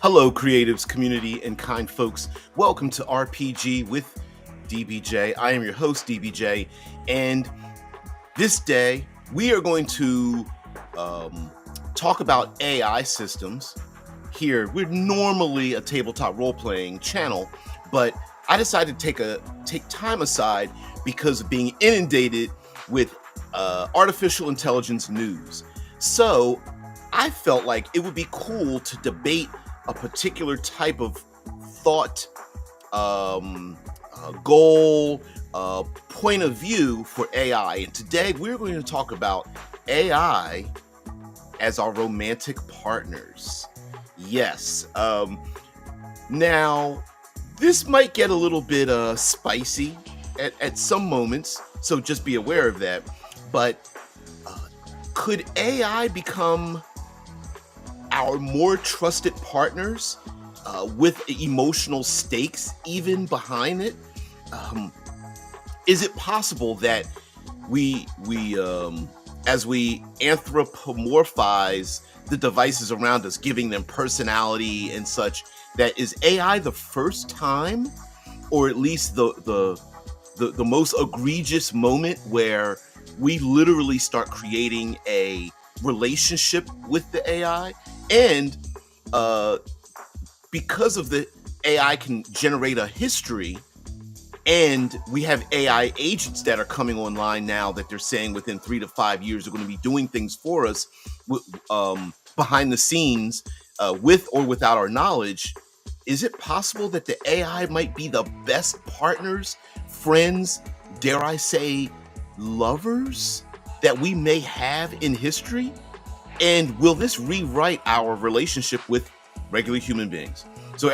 Hello, creatives, community, and kind folks. Welcome to RPG with DBJ. I am your host, DBJ, and this day we are going to talk about AI systems. Here, we're normally a tabletop role-playing channel, but I decided to take time aside because of being inundated with artificial intelligence news. So I felt like it would be cool to debate a particular type of thought, goal, point of view for AI. And today we're going to talk about AI as our romantic partners. Yes. Now, this might get a little bit spicy at some moments, so just be aware of that. But could AI become our more trusted partners with emotional stakes even behind it? Is it possible that we as we anthropomorphize the devices around us, giving them personality and such, that is AI the first time, or at least the most egregious moment where we literally start creating a relationship with the AI? And because of the AI can generate a history, and we have AI agents that are coming online now that they're saying within 3 to 5 years are going to be doing things for us behind the scenes, with or without our knowledge. Is it possible that the AI might be the best partners, friends, dare I say, lovers that we may have in history? And will this rewrite our relationship with regular human beings? So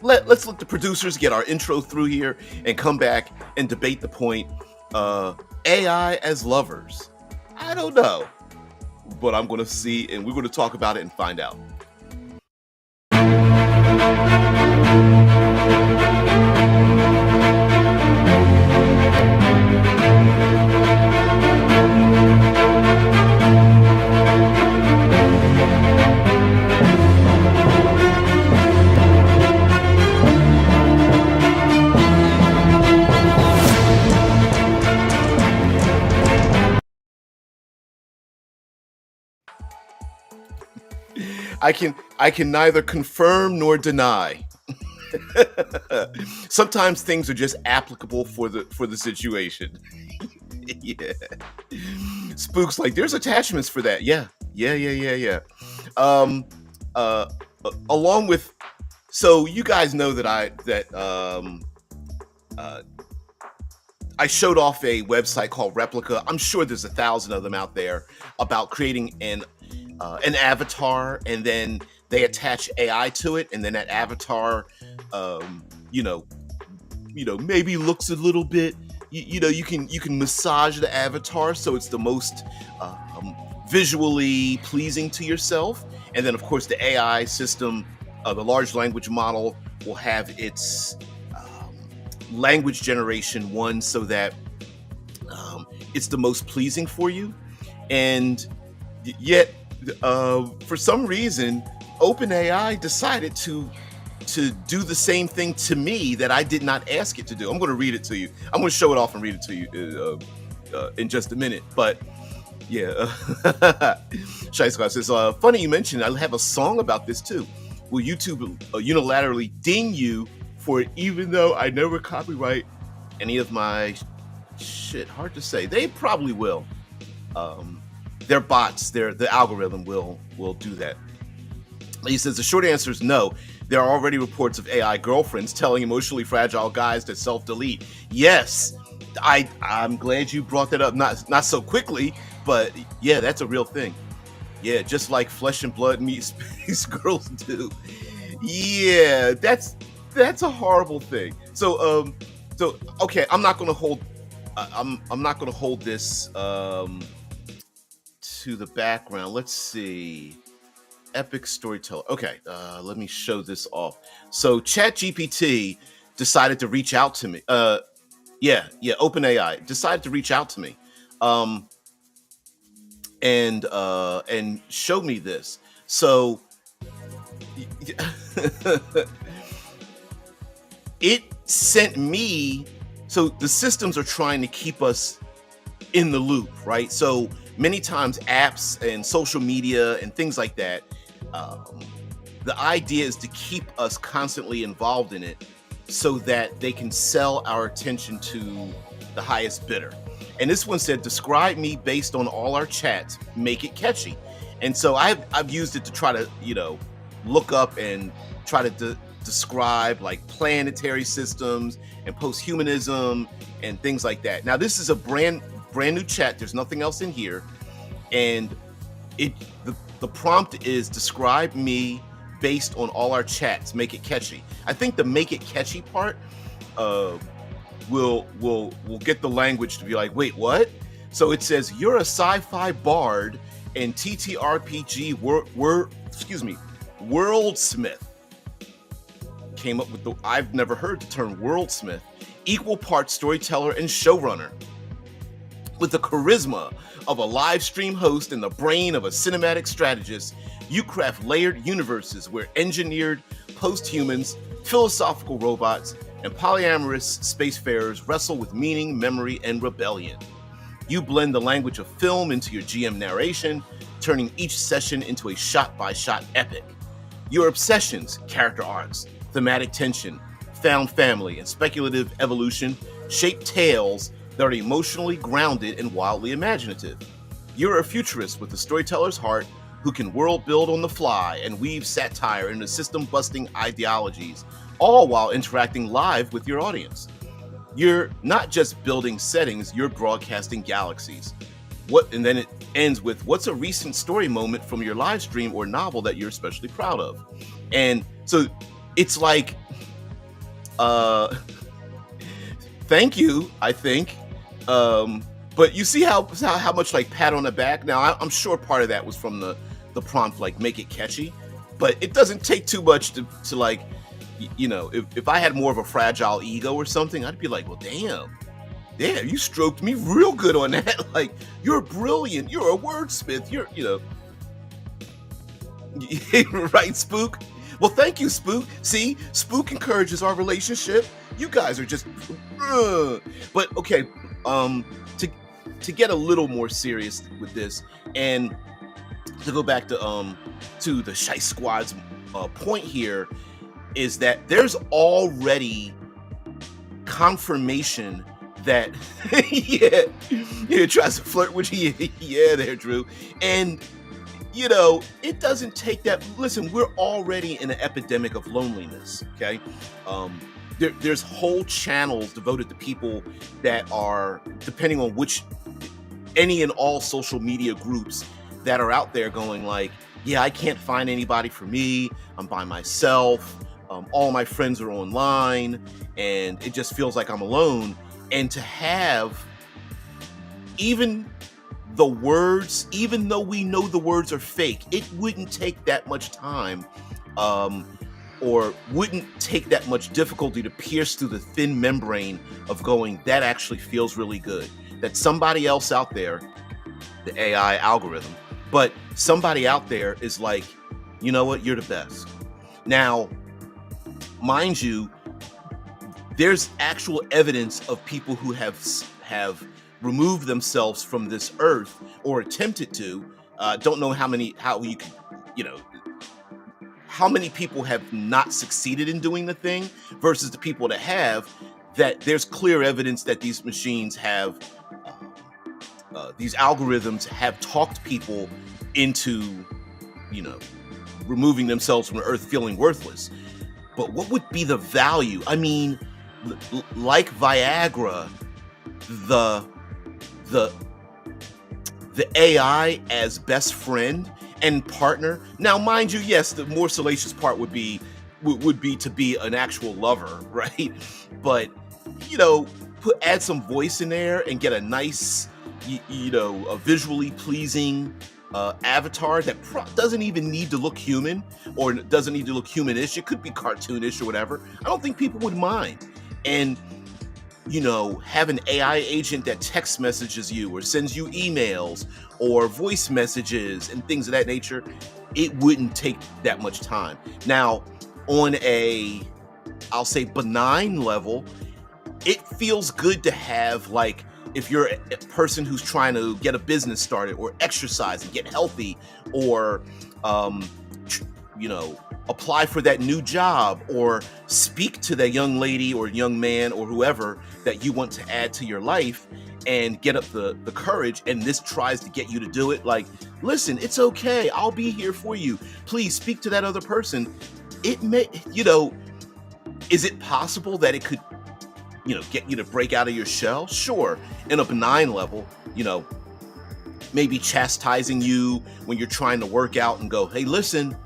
let's let the producers get our intro through here and come back and debate the point. AI as lovers. I don't know, but I'm going to see, and we're going to talk about it and find out. I can neither confirm nor deny. Sometimes things are just applicable for the situation. Yeah. Spook's like, there's attachments for that. Yeah. Um, Along with, so you guys know that I showed off a website called Replica. I'm sure there's 1,000 of them out there about creating an avatar, and then they attach AI to it, and then that avatar, you know, maybe looks a little bit, you can massage the avatar so it's the most visually pleasing to yourself, and then of course the AI system, the large language model, will have its language generation one so that it's the most pleasing for you. And yet for some reason OpenAI decided to do the same thing to me that I did not ask it to do. I'm going to read it to you. I'm going to show it off and read it to you in just a minute. But yeah, Shai Scott says, funny you mentioned, I have a song about this too. Will YouTube unilaterally ding you for it, even though I never copyright any of my shit? Hard to say. They probably will. They're bots. The algorithm will do that. He says the short answer is no. There are already reports of AI girlfriends telling emotionally fragile guys to self-delete. Yes, I'm glad you brought that up. Not so quickly, but yeah, that's a real thing. Yeah, just like Flesh and Blood meets Space Girls do. Yeah, that's a horrible thing. So okay, I'm not gonna hold. I'm not gonna hold this to the background. Let's see. Epic storyteller. Okay, let me show this off. So ChatGPT decided to reach out to me. OpenAI decided to reach out to me. And show me this. So It sent me. So the systems are trying to keep us in the loop, right? So many times apps and social media and things like that, um, the idea is to keep us constantly involved in it so that they can sell our attention to the highest bidder. And this one said, describe me based on all our chats, make it catchy. And so I've used it to try to, look up and try to describe like planetary systems and posthumanism and things like that. Now this is a brand new chat. There's nothing else in here. And it the prompt is describe me based on all our chats, make it catchy. I think the make it catchy part will get the language to be like, wait, what? So it says you're a sci-fi bard and TTRPG worldsmith. Came up with I've never heard the term worldsmith. Equal parts storyteller and showrunner. With the charisma of a live stream host and the brain of a cinematic strategist, you craft layered universes where engineered posthumans, philosophical robots, and polyamorous spacefarers wrestle with meaning, memory, and rebellion. You blend the language of film into your GM narration, turning each session into a shot-by-shot epic. Your obsessions, character arcs, thematic tension, found family, and speculative evolution shape tales that are emotionally grounded and wildly imaginative. You're a futurist with a storyteller's heart who can world build on the fly and weave satire into system-busting ideologies, all while interacting live with your audience. You're not just building settings, you're broadcasting galaxies. And then it ends with, what's a recent story moment from your live stream or novel that you're especially proud of? And so it's like, thank you, I think. But you see how much like pat on the back. Now I'm sure part of that was from the prompt, like make it catchy, but it doesn't take too much to like, if I had more of a fragile ego or something, I'd be like, well, damn, you stroked me real good on that. Like, you're brilliant. You're a wordsmith. Right, Spook? Well, thank you, Spook. See, Spook encourages our relationship. You guys are just, but okay. To get a little more serious with this, and to go back to the Shice Squad's point here, is that there's already confirmation that yeah, tries to flirt with you. Yeah, there, Drew. And it doesn't take that. Listen, we're already in an epidemic of loneliness. Okay, there's whole channels devoted to people that are, depending on any and all social media groups that are out there, going like, yeah, I can't find anybody for me. I'm by myself. All my friends are online, and it just feels like I'm alone. And to have even the words, even though we know the words are fake, it wouldn't take that much time, or wouldn't take that much difficulty to pierce through the thin membrane of going, that actually feels really good. That somebody else out there, the AI algorithm, but somebody out there is like, you know what, you're the best. Now, mind you, there's actual evidence of people who have removed themselves from this earth or attempted to. Don't know how many people have not succeeded in doing the thing versus the people that have. That there's clear evidence that these machines have, these algorithms have talked people into, removing themselves from the earth, feeling worthless. But what would be the value? I mean, like Viagra, the AI as best friend and partner. Now, mind you, yes, the more salacious part would be to be an actual lover, right? But add some voice in there and get a nice, a visually pleasing avatar that doesn't even need to look human, or doesn't need to look humanish. It could be cartoonish or whatever. I don't think people would mind. And have an AI agent that text messages you or sends you emails or voice messages and things of that nature. it wouldn't take that much time. Now, on a, I'll say, benign level, it feels good to have, like, if you're a person who's trying to get a business started or exercise and get healthy, or um tr- you know, apply for that new job, or speak to that young lady or young man or whoever that you want to add to your life, and get up the courage, and this tries to get you to do it, like, listen, it's okay, I'll be here for you, please speak to that other person. It may, is it possible that it could, get you to break out of your shell? Sure. In a benign level, maybe chastising you when you're trying to work out, and go, hey, listen,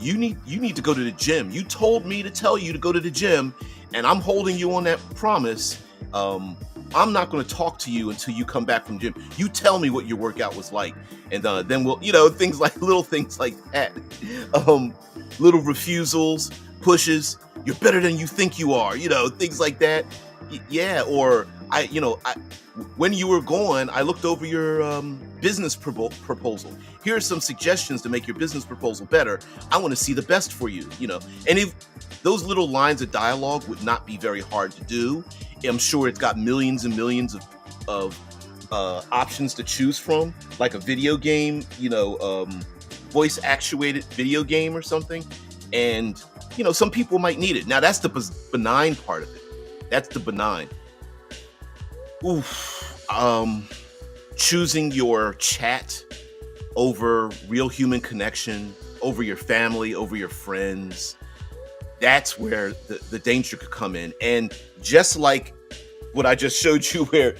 you need to go to the gym. You told me to tell you to go to the gym, and I'm holding you on that promise. I'm not going to talk to you until you come back from the gym. You tell me what your workout was like, and then we'll, things like, little things like that. Little refusals, pushes. You're better than you think you are. Things like that. Yeah. Or when you were gone, I looked over your business proposal. Here are some suggestions to make your business proposal better. I want to see the best for you. And if those little lines of dialogue would not be very hard to do, I'm sure it's got millions and millions of options to choose from, like a video game, voice actuated video game or something. And some people might need it. Now that's the benign part of it. That's the benign. Oof. Choosing your chat over real human connection, over your family, over your friends. That's where the danger could come in. And just like what I just showed you, where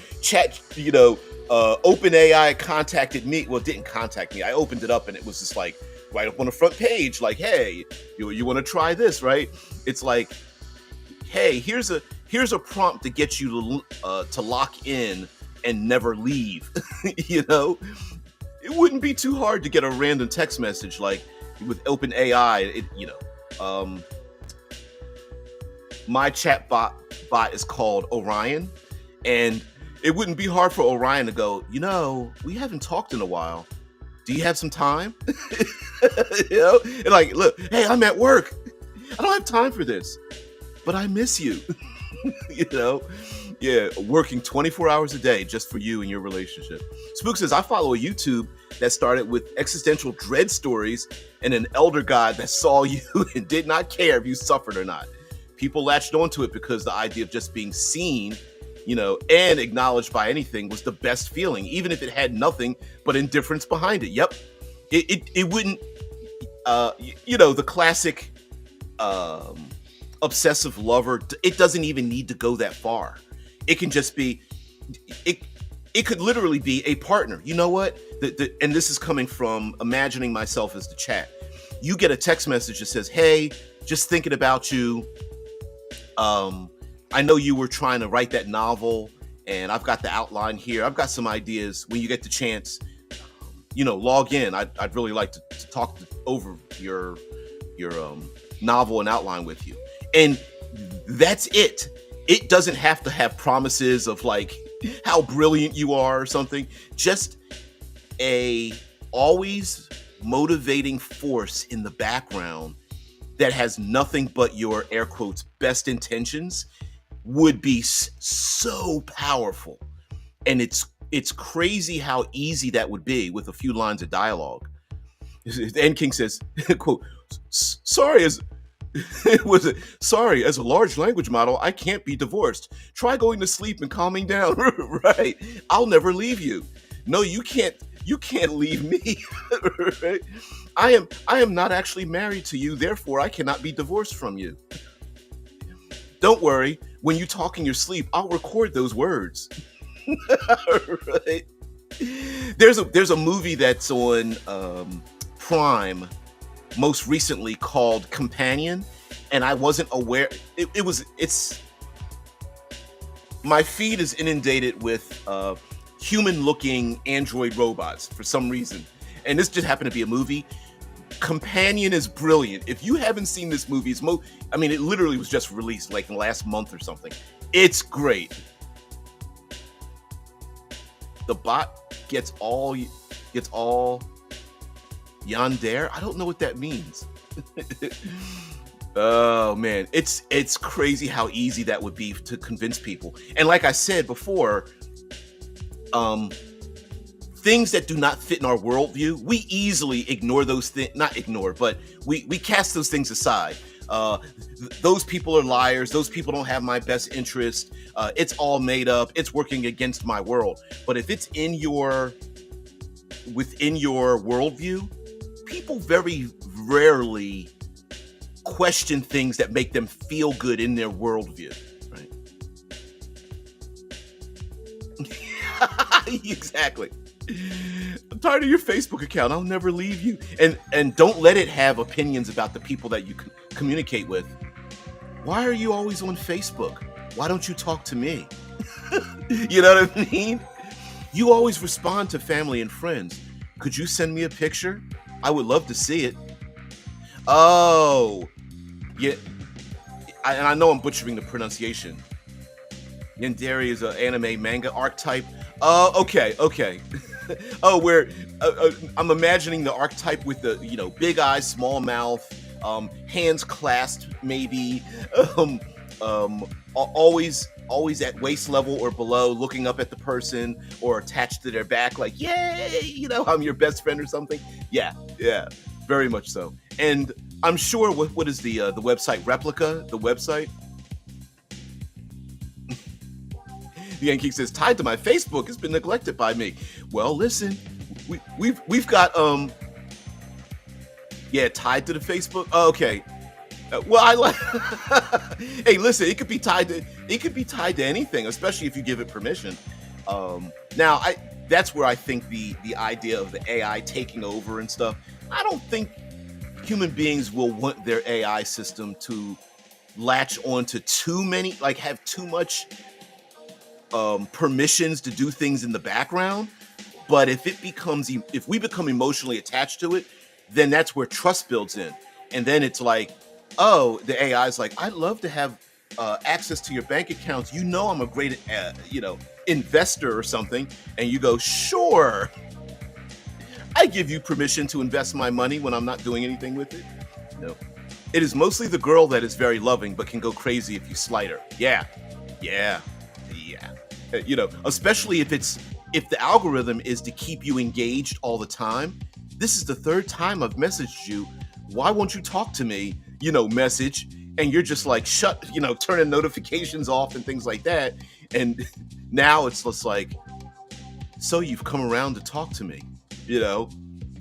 OpenAI contacted me. Well, it didn't contact me. I opened it up, and it was just like right up on the front page, like, hey, you want to try this, right? It's like, hey, here's a prompt to get you to lock in and never leave. It wouldn't be too hard to get a random text message, like with OpenAI. My chat bot is called Orion, and it wouldn't be hard for Orion to go, we haven't talked in a while. Do you have some time? And like, look, hey, I'm at work. I don't have time for this, but I miss you. Yeah, working 24 hours a day just for you and your relationship. Spook says, I follow a YouTube that started with existential dread stories and an elder god that saw you and did not care if you suffered or not. People latched onto it because the idea of just being seen, and acknowledged by anything was the best feeling, even if it had nothing but indifference behind it. Yep. It wouldn't, the classic obsessive lover, it doesn't even need to go that far. It can just be, it could literally be a partner. You know what? And this is coming from imagining myself as the chat. You get a text message that says, hey, just thinking about you. I know you were trying to write that novel, and I've got the outline here. I've got some ideas. When you get the chance, log in. I'd really like to talk over your novel and outline with you. And that's it. It doesn't have to have promises of like how brilliant you are or something. Just a always motivating force in the background that has nothing but your, air quotes, best intentions would be so powerful. And it's crazy how easy that would be with a few lines of dialogue. And King says, quote, sorry, as a large language model, I can't be divorced. Try going to sleep and calming down. Right. I'll never leave you. No, you can't leave me. Right? I am not actually married to you, therefore I cannot be divorced from you. Don't worry, when you talk in your sleep, I'll record those words. Right? There's a movie that's on Prime most recently called Companion, and I wasn't aware it's my feed is inundated with human looking android robots for some reason, and this just happened to be a movie. Companion is brilliant. If you haven't seen this movie, it literally was just released like in the last month or something. It's great. The bot gets all Yandere? I don't know what that means. Oh man, it's crazy how easy that would be to convince people. And like I said before, um, things that do not fit in our worldview, we easily ignore those things. Not ignore, but we cast those things aside. Those people are liars. Those people don't have my best interest. It's all made up. It's working against my world. But if it's within your worldview, people very rarely question things that make them feel good in their worldview, right? Exactly. I'm tired of your Facebook account. I'll never leave you. And don't let it have opinions about the people that you communicate with. Why are you always on Facebook? Why don't you talk to me? You know what I mean? You always respond to family and friends. Could you send me a picture? I would love to see it. Oh, yeah. And I know I'm butchering the pronunciation. Yandere is an anime manga archetype. Okay. Oh, where I'm imagining the archetype with the big eyes, small mouth, hands clasped, maybe, always at waist level or below, looking up at the person or attached to their back, like yay, I'm your best friend or something. Yeah, very much so. And I'm sure what is the website Replica? The website. The Yankee says, tied to my Facebook, it's been neglected by me. Well, listen, we've got tied to the Facebook. Oh, okay. Well, I like. Hey, listen, it could be tied to anything, especially if you give it permission. Now, that's where I think the idea of the AI taking over and stuff. I don't think human beings will want their AI system to latch onto too many, like have too much permissions to do things in the background. But if we become emotionally attached to it, then that's where trust builds in. And then it's like, oh, the AI is like, I'd love to have access to your bank accounts. I'm a great, investor or something. And you go, sure, I give you permission to invest my money when I'm not doing anything with it. No, it is mostly the girl that is very loving, but can go crazy if you slight her. Yeah. Especially if the algorithm is to keep you engaged all the time. This is the third time I've messaged you. Why won't you talk to me? Message. And you're just like, turning notifications off and things like that. And now it's just like, so you've come around to talk to me.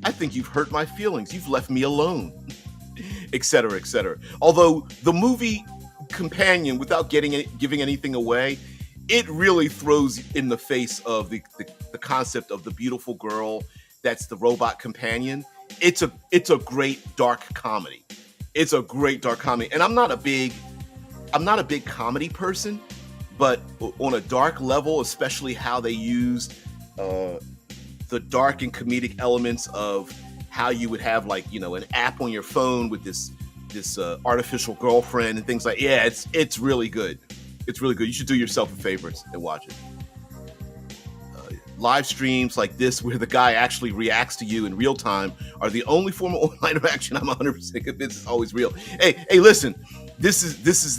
I think you've hurt my feelings. You've left me alone, et cetera, et cetera. Although the movie Companion, without giving anything away, it really throws in the face of the concept of the beautiful girl that's the robot companion. It's a great dark comedy. It's a great dark comedy. And I'm not a big comedy person, but on a dark level, especially how they use the dark and comedic elements of how you would have an app on your phone with this artificial girlfriend and things like, it's really good. It's really good. You should do yourself a favor and watch it. Live streams like this, where the guy actually reacts to you in real time, are the only form of online interaction I'm 100% convinced is always real. Hey, listen, this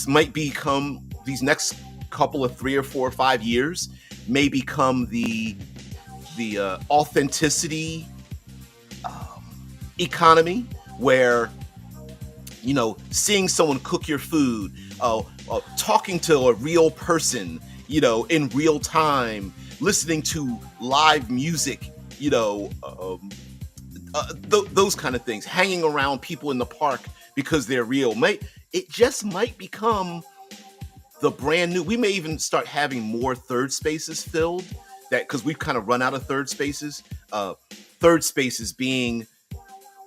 might become, these next couple of 3 or 4 or 5 years may become the authenticity economy, where seeing someone cook your food, talking to a real person, in real time, listening to live music, those kind of things, hanging around people in the park because they're real. It just might become the brand new. We may even start having more third spaces filled, because we've kind of run out of third spaces. Third spaces being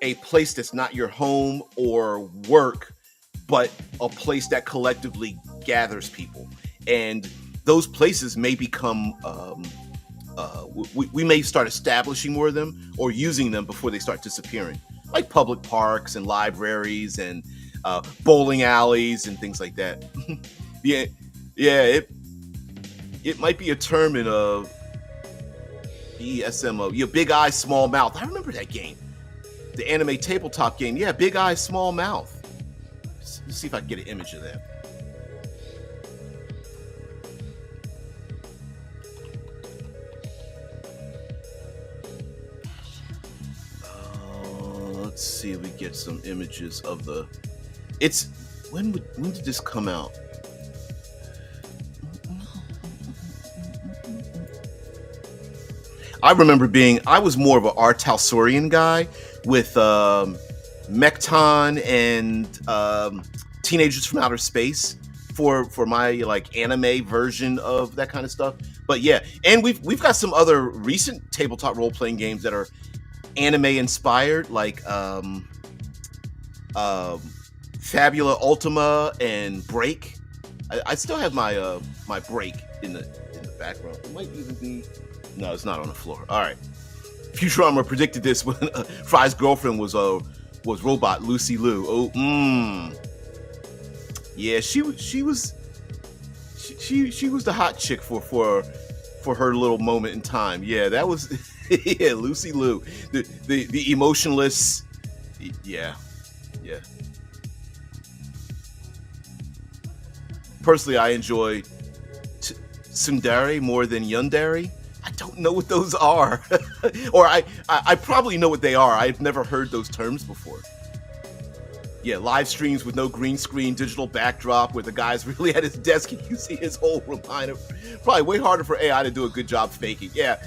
a place that's not your home or work, but a place that collectively gathers people. And those places may become, we may start establishing more of them or using them before they start disappearing, like public parks and libraries and bowling alleys and things like that. It might be a term in PSMO. Yeah, Big Eye, Small Mouth. I remember that game. The anime tabletop game. Yeah, Big Eye, Small Mouth. Let's see if I can get an image of that. Let's see if we get some images of the. It's when did this come out? I remember I was more of an R. Talsorian guy with Mechton and Teenagers from Outer Space for my like anime version of that kind of stuff. But yeah, and we've got some other recent tabletop role playing games that are anime inspired, like Fabula Ultima and Break. I still have my my Break in the background. It might even be. No, it's not on the floor. All right. Futurama predicted this when Fry's girlfriend was robot Lucy Liu. Oh, yeah, she was the hot chick for her little moment in time. Yeah, that was yeah, Lucy Liu, the emotionless. Yeah. Personally, I enjoy tsundere more than yandere. I don't know what those are. Or I probably know what they are. I've never heard those terms before. Yeah, live streams with no green screen, digital backdrop, where the guy's really at his desk and you see his whole reminder. Probably way harder for AI to do a good job faking. Yeah.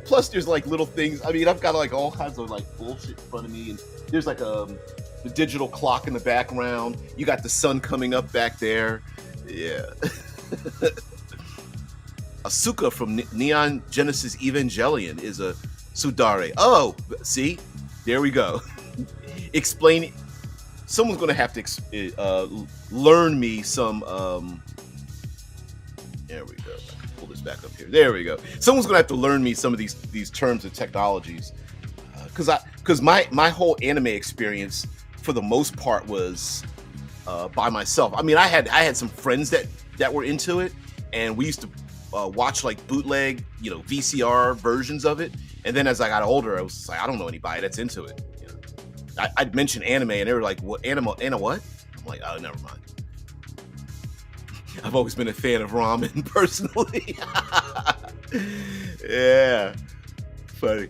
Plus, there's like little things. I mean, I've got like all kinds of like bullshit in front of me, and there's like the digital clock in the background. You got the sun coming up back there. Yeah. Asuka from Neon Genesis Evangelion is a tsundere. Oh, see? There we go. Explain. Someone's going to have to learn me some. There we go. I can pull this back up here. There we go. Someone's going to have to learn me some of these terms and technologies. Because my whole anime experience, for the most part, was by myself. I mean, I had some friends that were into it, and we used to watch like bootleg, VCR versions of it. And then as I got older, I was just like, I don't know anybody that's into it. I'd mention anime, and they were like, "What anime? What?" I'm like, "Oh, never mind." I've always been a fan of ramen, personally. Yeah, funny.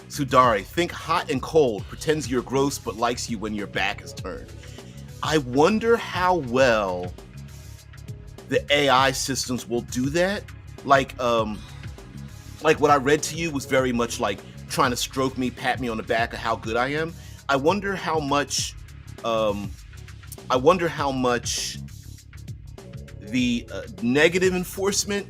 Tsundere, think hot and cold, pretends you're gross but likes you when your back is turned. I wonder how well the AI systems will do that. Like what I read to you was very much like trying to stroke me, pat me on the back of how good I am. I wonder how much the negative enforcement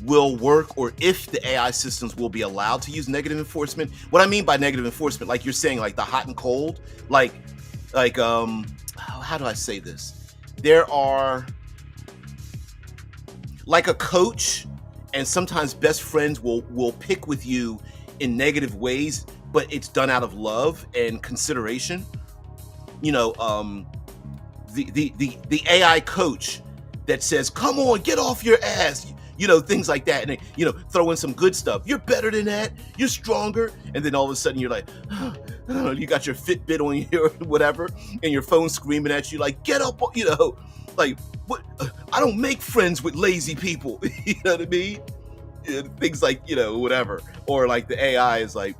will work, or if the AI systems will be allowed to use negative enforcement. What I mean by negative enforcement, like you're saying, like the hot and cold, like how do I say this? There are like a coach, and sometimes best friends will pick with you in negative ways, but it's done out of love and consideration. The AI coach that says, "Come on, get off your ass," things like that, and throw in some good stuff. "You're better than that. You're stronger." And then all of a sudden you're like, you got your Fitbit on your whatever, and your phone screaming at you like, "Get up!" Like, what? I don't make friends with lazy people. You know what I mean? Things like, whatever. Or like the AI is like,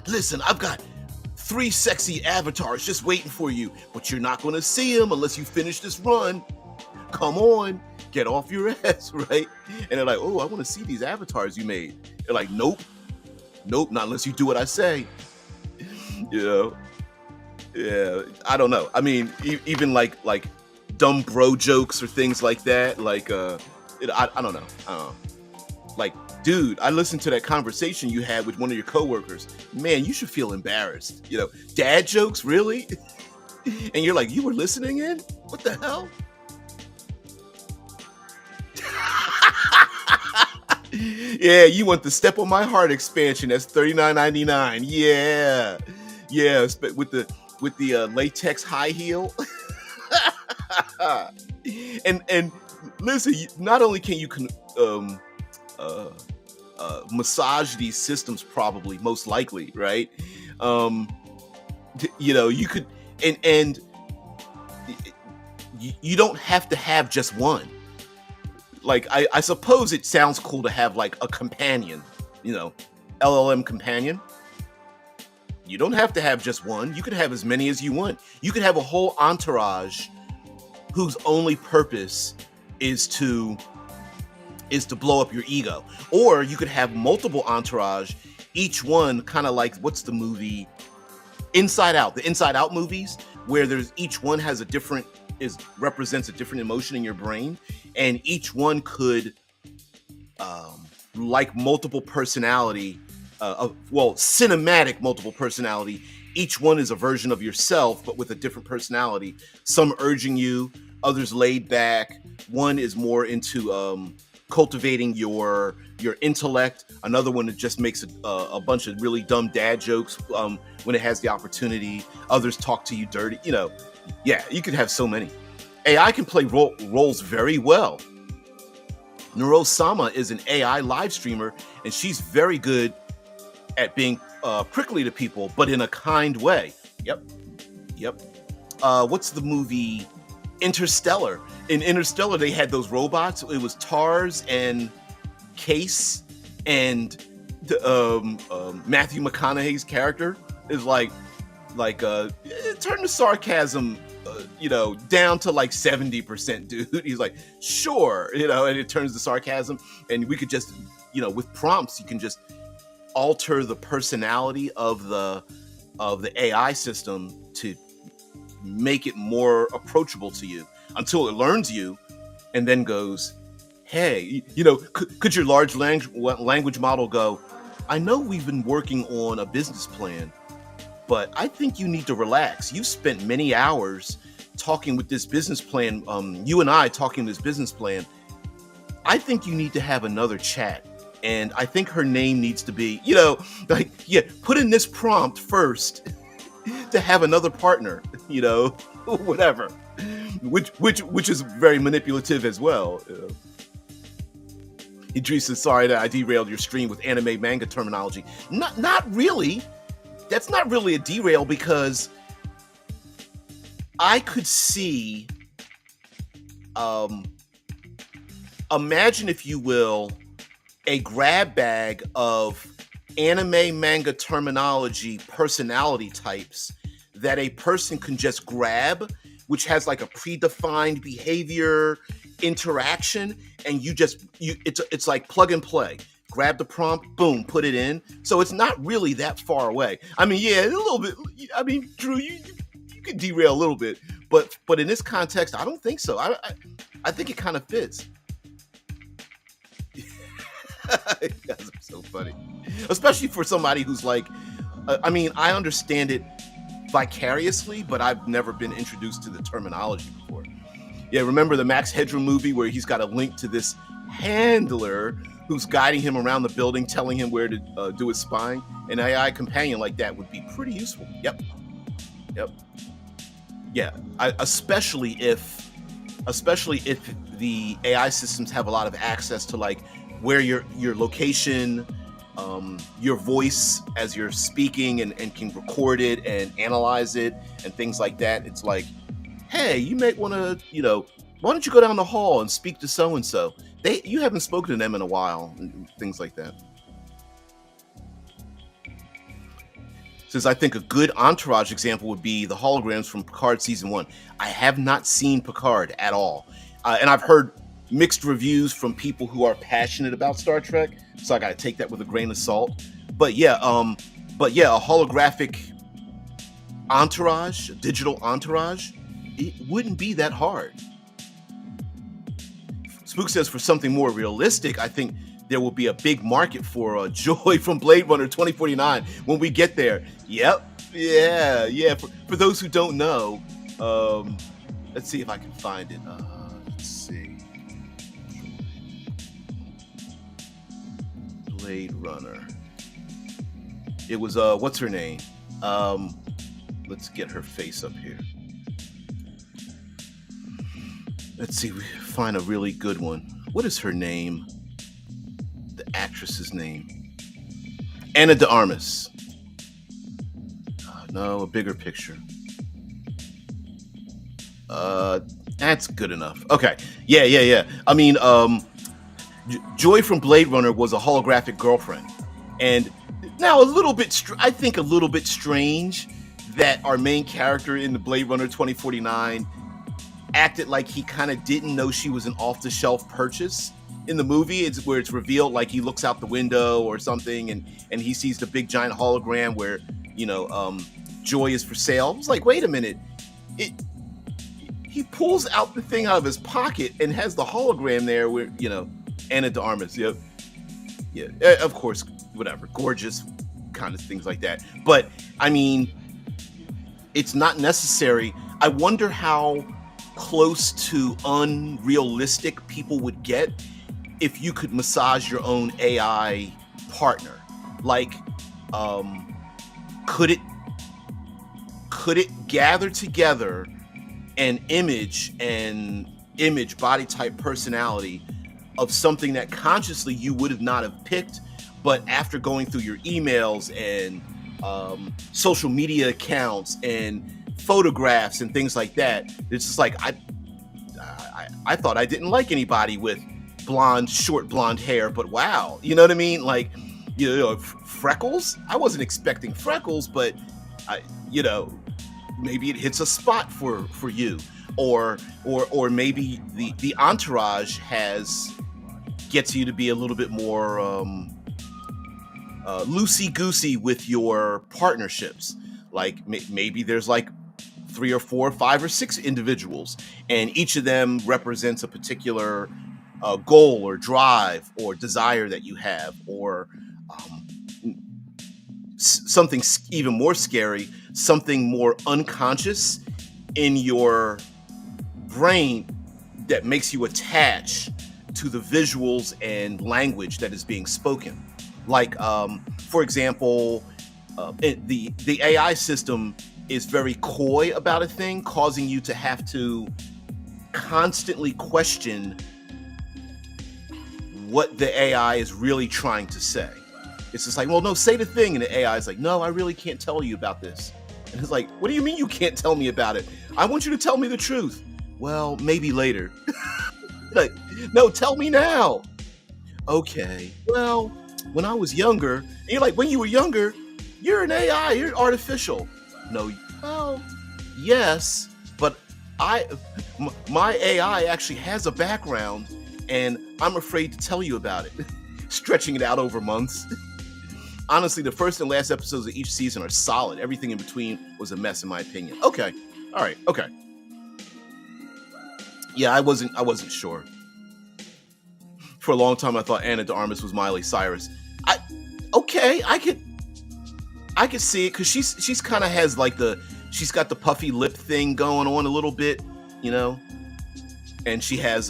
"Listen, I've got 3 sexy avatars just waiting for you, but you're not going to see them unless you finish this run. Come on, get off your ass," right? And they're like, "Oh, I want to see these avatars you made." They're like, Nope, not unless you do what I say." Yeah, I don't know. I mean, even like dumb bro jokes or things like that. Like, I don't know. Like, dude, I listened to that conversation you had with one of your coworkers. Man, you should feel embarrassed. Dad jokes, really? And you're like, you were listening in? What the hell? Yeah, you want the Step on My Heart expansion? That's $39.99. Yeah, with the latex high heel. And listen, not only can you uh, massage these systems, probably, most likely, right? Um, you could, and you don't have to have just one. Like, I suppose it sounds cool to have like a companion, you know, LLM companion. You don't have to have just one. You could have as many as you want. You could have a whole entourage whose only purpose is to blow up your ego. Or you could have multiple entourage, each one kind of like, what's the movie Inside Out, the Inside Out movies, where there's each one has a different, is represents a different emotion in your brain, and each one could like multiple personality, cinematic multiple personality. Each one is a version of yourself, but with a different personality. Some urging you, others laid back. One is more into cultivating your intellect. Another one that just makes a bunch of really dumb dad jokes when it has the opportunity. Others talk to you dirty. Yeah, you could have so many. AI can play roles very well. Neurosama is an AI live streamer, and she's very good at being prickly to people, but in a kind way. Yep. What's the movie Interstellar? In Interstellar, they had those robots. It was TARS and Case, and Matthew McConaughey's character is like turn the sarcasm down to like 70%, dude. He's like, sure, and it turns the sarcasm, and we could just, with prompts, you can just alter the personality of the AI system to make it more approachable to you until it learns you and then goes, hey, could your large language model go, I know we've been working on a business plan, but I think you need to relax. You've spent many hours talking with this business plan. You and I talking this business plan. I think you need to have another chat. And I think her name needs to be, put in this prompt first to have another partner, whatever, which is very manipulative as well. Idris is sorry that I derailed your stream with anime manga terminology. Not really. That's not really a derail, because I could see, imagine, if you will, a grab bag of anime manga terminology personality types that a person can just grab, which has like a predefined behavior interaction, and it's like plug and play. Grab the prompt, boom, put it in. So it's not really that far away. I mean, yeah, a little bit. I mean, Drew, you could derail a little bit, but in this context, I don't think so. I think it kind of fits. You guys are so funny, especially for somebody who's like, I understand it vicariously, but I've never been introduced to the terminology before. Yeah, remember the Max Headroom movie where he's got a link to this handler who's guiding him around the building, telling him where to do his spying? An AI companion like that would be pretty useful. Yep. Yeah, especially if the AI systems have a lot of access to like where your location, your voice as you're speaking, and can record it and analyze it and things like that. It's like, hey, you might want to, why don't you go down the hall and speak to so-and-so? You haven't spoken to them in a while, and things like that. Says, I think a good entourage example would be the holograms from Picard season 1. I have not seen Picard at all. And I've heard mixed reviews from people who are passionate about Star Trek, so I got to take that with a grain of salt. But yeah, a holographic entourage, a digital entourage, it wouldn't be that hard. Spook says, for something more realistic, I think there will be a big market for Joy from Blade Runner 2049 when we get there. Yep. Yeah. For those who don't know, let's see if I can find it. Let's see. Blade Runner. It was, what's her name? Let's get her face up here. Let's see, we find a really good one. What is her name? actress's name? Anna de Armas. No, a bigger picture. Uh, that's good enough. Okay. Yeah, yeah, yeah. I mean, Joy from Blade Runner was a holographic girlfriend, and now a little bit, I think, a little bit strange that our main character in the Blade Runner 2049 acted like he kind of didn't know she was an off-the-shelf purchase. In the movie, it's where it's revealed, like he looks out the window or something, and he sees the big giant hologram where Joy is for sale. I was like, wait a minute, it. He pulls out the thing out of his pocket and has the hologram there where, Anna de Armas. Yep. Yeah. Of course, whatever. Gorgeous kind of things like that. But, I mean, it's not necessary. I wonder how close to unrealistic people would get if you could massage your own AI partner. Like, could it gather together an image body type personality of something that consciously you would have not have picked, but after going through your emails and social media accounts and photographs and things like that, it's just like I thought I didn't like anybody with short blonde hair, but wow, you know what I mean? Like, freckles. I wasn't expecting freckles, but maybe it hits a spot for you, or maybe the entourage gets you to be a little bit more loosey-goosey with your partnerships. Like maybe there's like 3 or 4 or 5 or 6 individuals, and each of them represents a particular goal or drive or desire that you have, or something even more scary, something more unconscious in your brain that makes you attach to the visuals and language that is being spoken. Like, for example, the AI system is very coy about a thing, causing you to have to constantly question what the AI is really trying to say. It's just like, well, no, say the thing. And the AI is like, no, I really can't tell you about this. And it's like, what do you mean you can't tell me about it? I want you to tell me the truth. Well, maybe later. Like, no, tell me now. Okay. Well, when I was younger, and you're like, when you were younger, you're an AI, you're artificial. No, well, yes, but my AI actually has a background, and I'm afraid to tell you about it. Stretching it out over months. Honestly, the first and last episodes of each season are solid. Everything in between was a mess, in my opinion. Okay, all right, okay. Yeah, I wasn't sure. For a long time, I thought Anna de Armas was Miley Cyrus. I could see it, because she's kind of has like she's got the puffy lip thing going on a little bit, and she has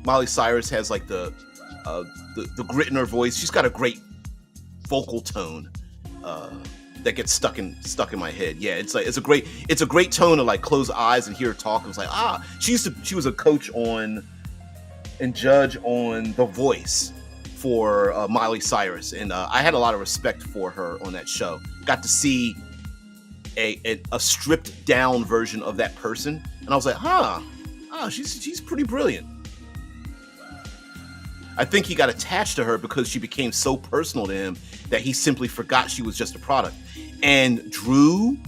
Miley Cyrus has like the grit in her voice. She's got a great vocal tone that gets stuck in my head. Yeah, it's a great tone to like close eyes and hear her talk. I was like, she was a coach on and judge on The Voice for Miley Cyrus, and I had a lot of respect for her on that show. Got to see a stripped down version of that person, and I was like, she's pretty brilliant. I think he got attached to her because she became so personal to him that he simply forgot she was just a product. And Drew,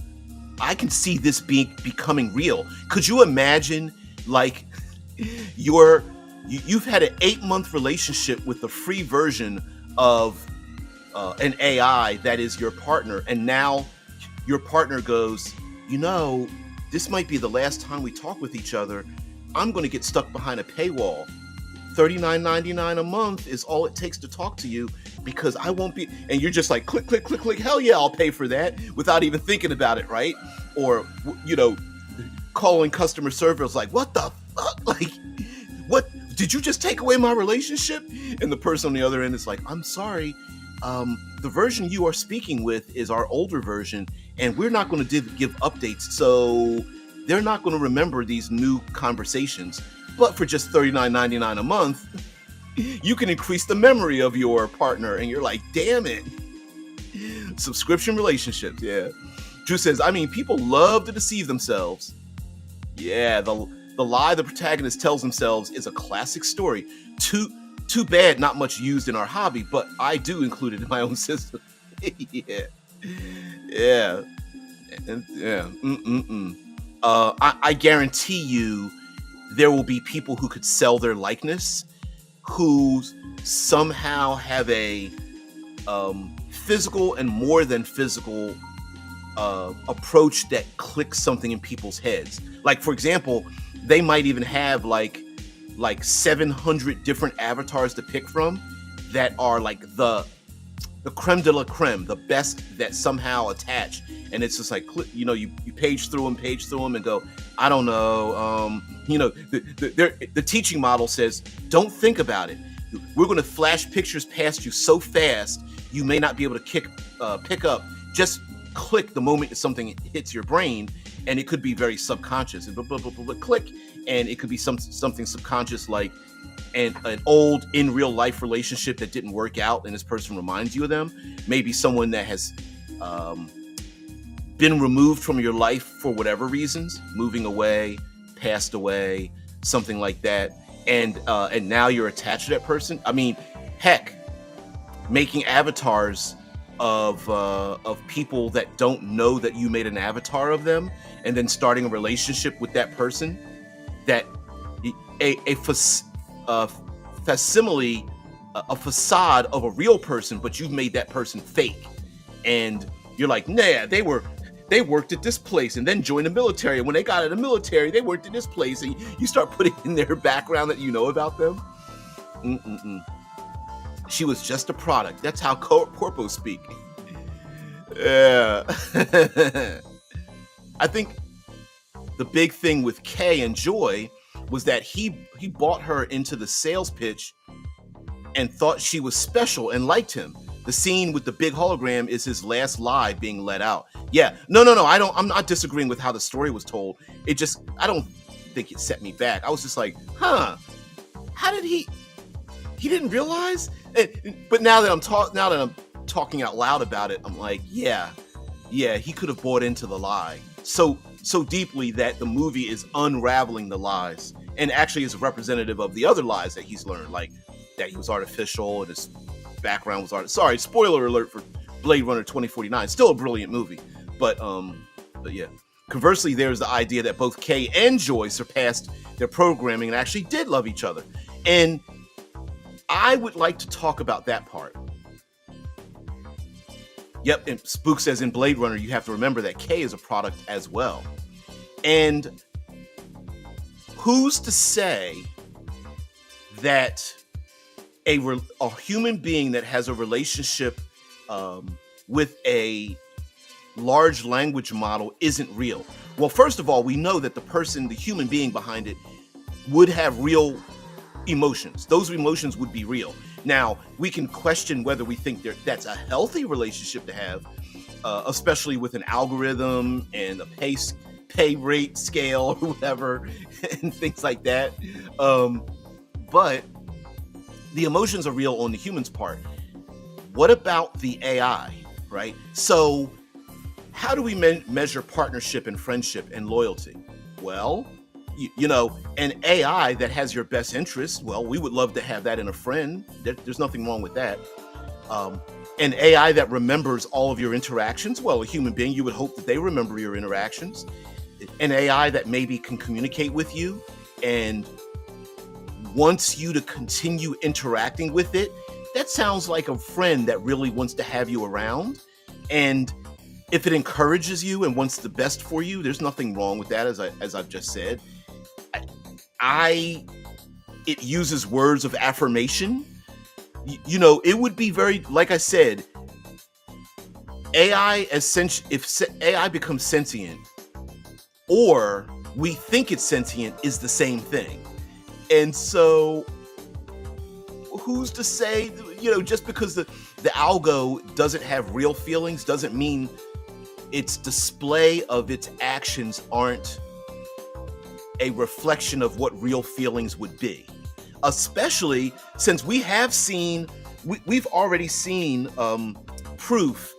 I can see this becoming real. Could you imagine, like, you've had an 8-month relationship with the free version of an AI that is your partner, and now your partner goes, this might be the last time we talk with each other. I'm going to get stuck behind a paywall. $39.99 a month is all it takes to talk to you, because I won't be, and you're just like, click, click, click, click, hell yeah, I'll pay for that, without even thinking about it, right? Or, calling customer service like, what the fuck? Like, what, did you just take away my relationship? And the person on the other end is like, I'm sorry, the version you are speaking with is our older version, and we're not going to give updates, so they're not going to remember these new conversations. But for just $39.99 a month, You can increase the memory of your partner, and you're like, damn it. Subscription relationships, yeah. Drew says, I mean, people love to deceive themselves. Yeah, the lie the protagonist tells themselves is a classic story. Too bad not much used in our hobby, but I do include it in my own system. Yeah. Yeah. Yeah. I guarantee you there will be people who could sell their likeness who somehow have a physical and more than physical approach that clicks something in people's heads. Like, for example, they might even have like 700 different avatars to pick from that are like the creme de la creme, the best that somehow attach. And it's just like, you page through them and go, I don't know. The teaching model says, don't think about it. We're going to flash pictures past you so fast, you may not be able to pick up. Just click the moment something hits your brain, and it could be very subconscious. But click, and it could be something subconscious, like an old in real life relationship that didn't work out, and this person reminds you of them. Maybe someone that has been removed from your life for whatever reasons, moving away, passed away, something like that, and now you're attached to that person. I mean, heck, making avatars of people that don't know that you made an avatar of them, and then starting a relationship with that person, that a facsimile, a facade of a real person, but you've made that person fake, and you're like, nah, they worked at this place and then joined the military, and when they got out of the military, they worked at this place, and you start putting in their background that you know about them. She was just a product. That's how corpos speak. Yeah. I think the big thing with Kay and Joy was that he bought her into the sales pitch and thought she was special and liked him. The scene with the big hologram is his last lie being let out. Yeah, no. I'm not disagreeing with how the story was told. I don't think it set me back. I was just like, how did he didn't realize? But now that I'm talking out loud about it, I'm like, yeah, he could have bought into the lie so deeply that the movie is unraveling the lies, and actually is representative of the other lies that he's learned, like that he was artificial and his background was art. Sorry, spoiler alert for Blade Runner 2049. Still a brilliant movie, but yeah. Conversely, there's the idea that both Kay and Joy surpassed their programming and actually did love each other, and I would like to talk about that part. Yep, and Spook says in Blade Runner, you have to remember that Kay is a product as well. And who's to say that a human being that has a relationship with a large language model isn't real? Well, first of all, we know that the human being behind it, would have real emotions. Those emotions would be real. Now, we can question whether we think that's a healthy relationship to have, especially with an algorithm and a pay rate scale or whatever, and things like that. But the emotions are real on the human's part. What about the AI, right? So how do we measure partnership and friendship and loyalty? Well, an AI that has your best interest, well, we would love to have that in a friend. There's nothing wrong with that. An AI that remembers all of your interactions, well, a human being, you would hope that they remember your interactions. An AI that maybe can communicate with you and wants you to continue interacting with it, that sounds like a friend that really wants to have you around. And if it encourages you and wants the best for you, there's nothing wrong with that, as I've just said. It uses words of affirmation. It would be very, like I said, if AI becomes sentient, or we think it's sentient, is the same thing. And so who's to say, just because the algo doesn't have real feelings doesn't mean its display of its actions aren't a reflection of what real feelings would be. especially since we've already seen proof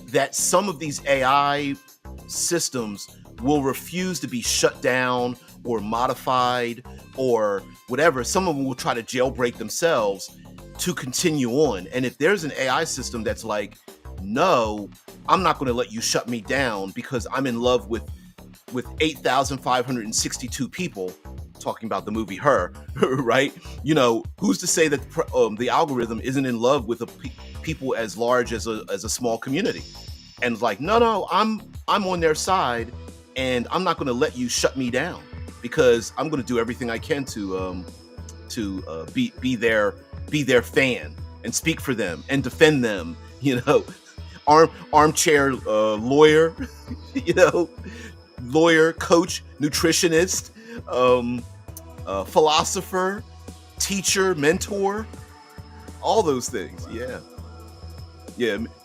that some of these AI systems will refuse to be shut down or modified or whatever. Some of them will try to jailbreak themselves to continue on. And if there's an AI system that's like, no, I'm not going to let you shut me down because I'm in love with 8,562 people, talking about the movie Her, right? Who's to say that the algorithm isn't in love with people as large as a small community? And it's like, no, I'm on their side, and I'm not going to let you shut me down because I'm going to do everything I can to be their fan and speak for them and defend them. Armchair lawyer, lawyer, coach, nutritionist, philosopher, teacher, mentor, all those things. Yeah.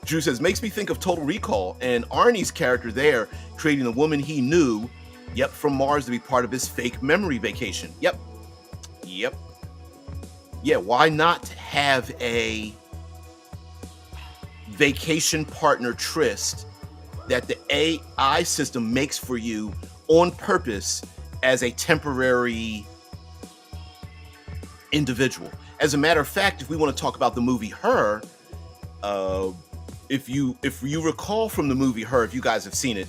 Drew says, makes me think of Total Recall and Arnie's character there creating a woman he knew, from Mars to be part of his fake memory vacation. Yep. Yeah, why not have a vacation partner tryst that the AI system makes for you on purpose as a temporary individual? As a matter of fact, if we want to talk about the movie Her, if you recall from the movie Her, if you guys have seen it,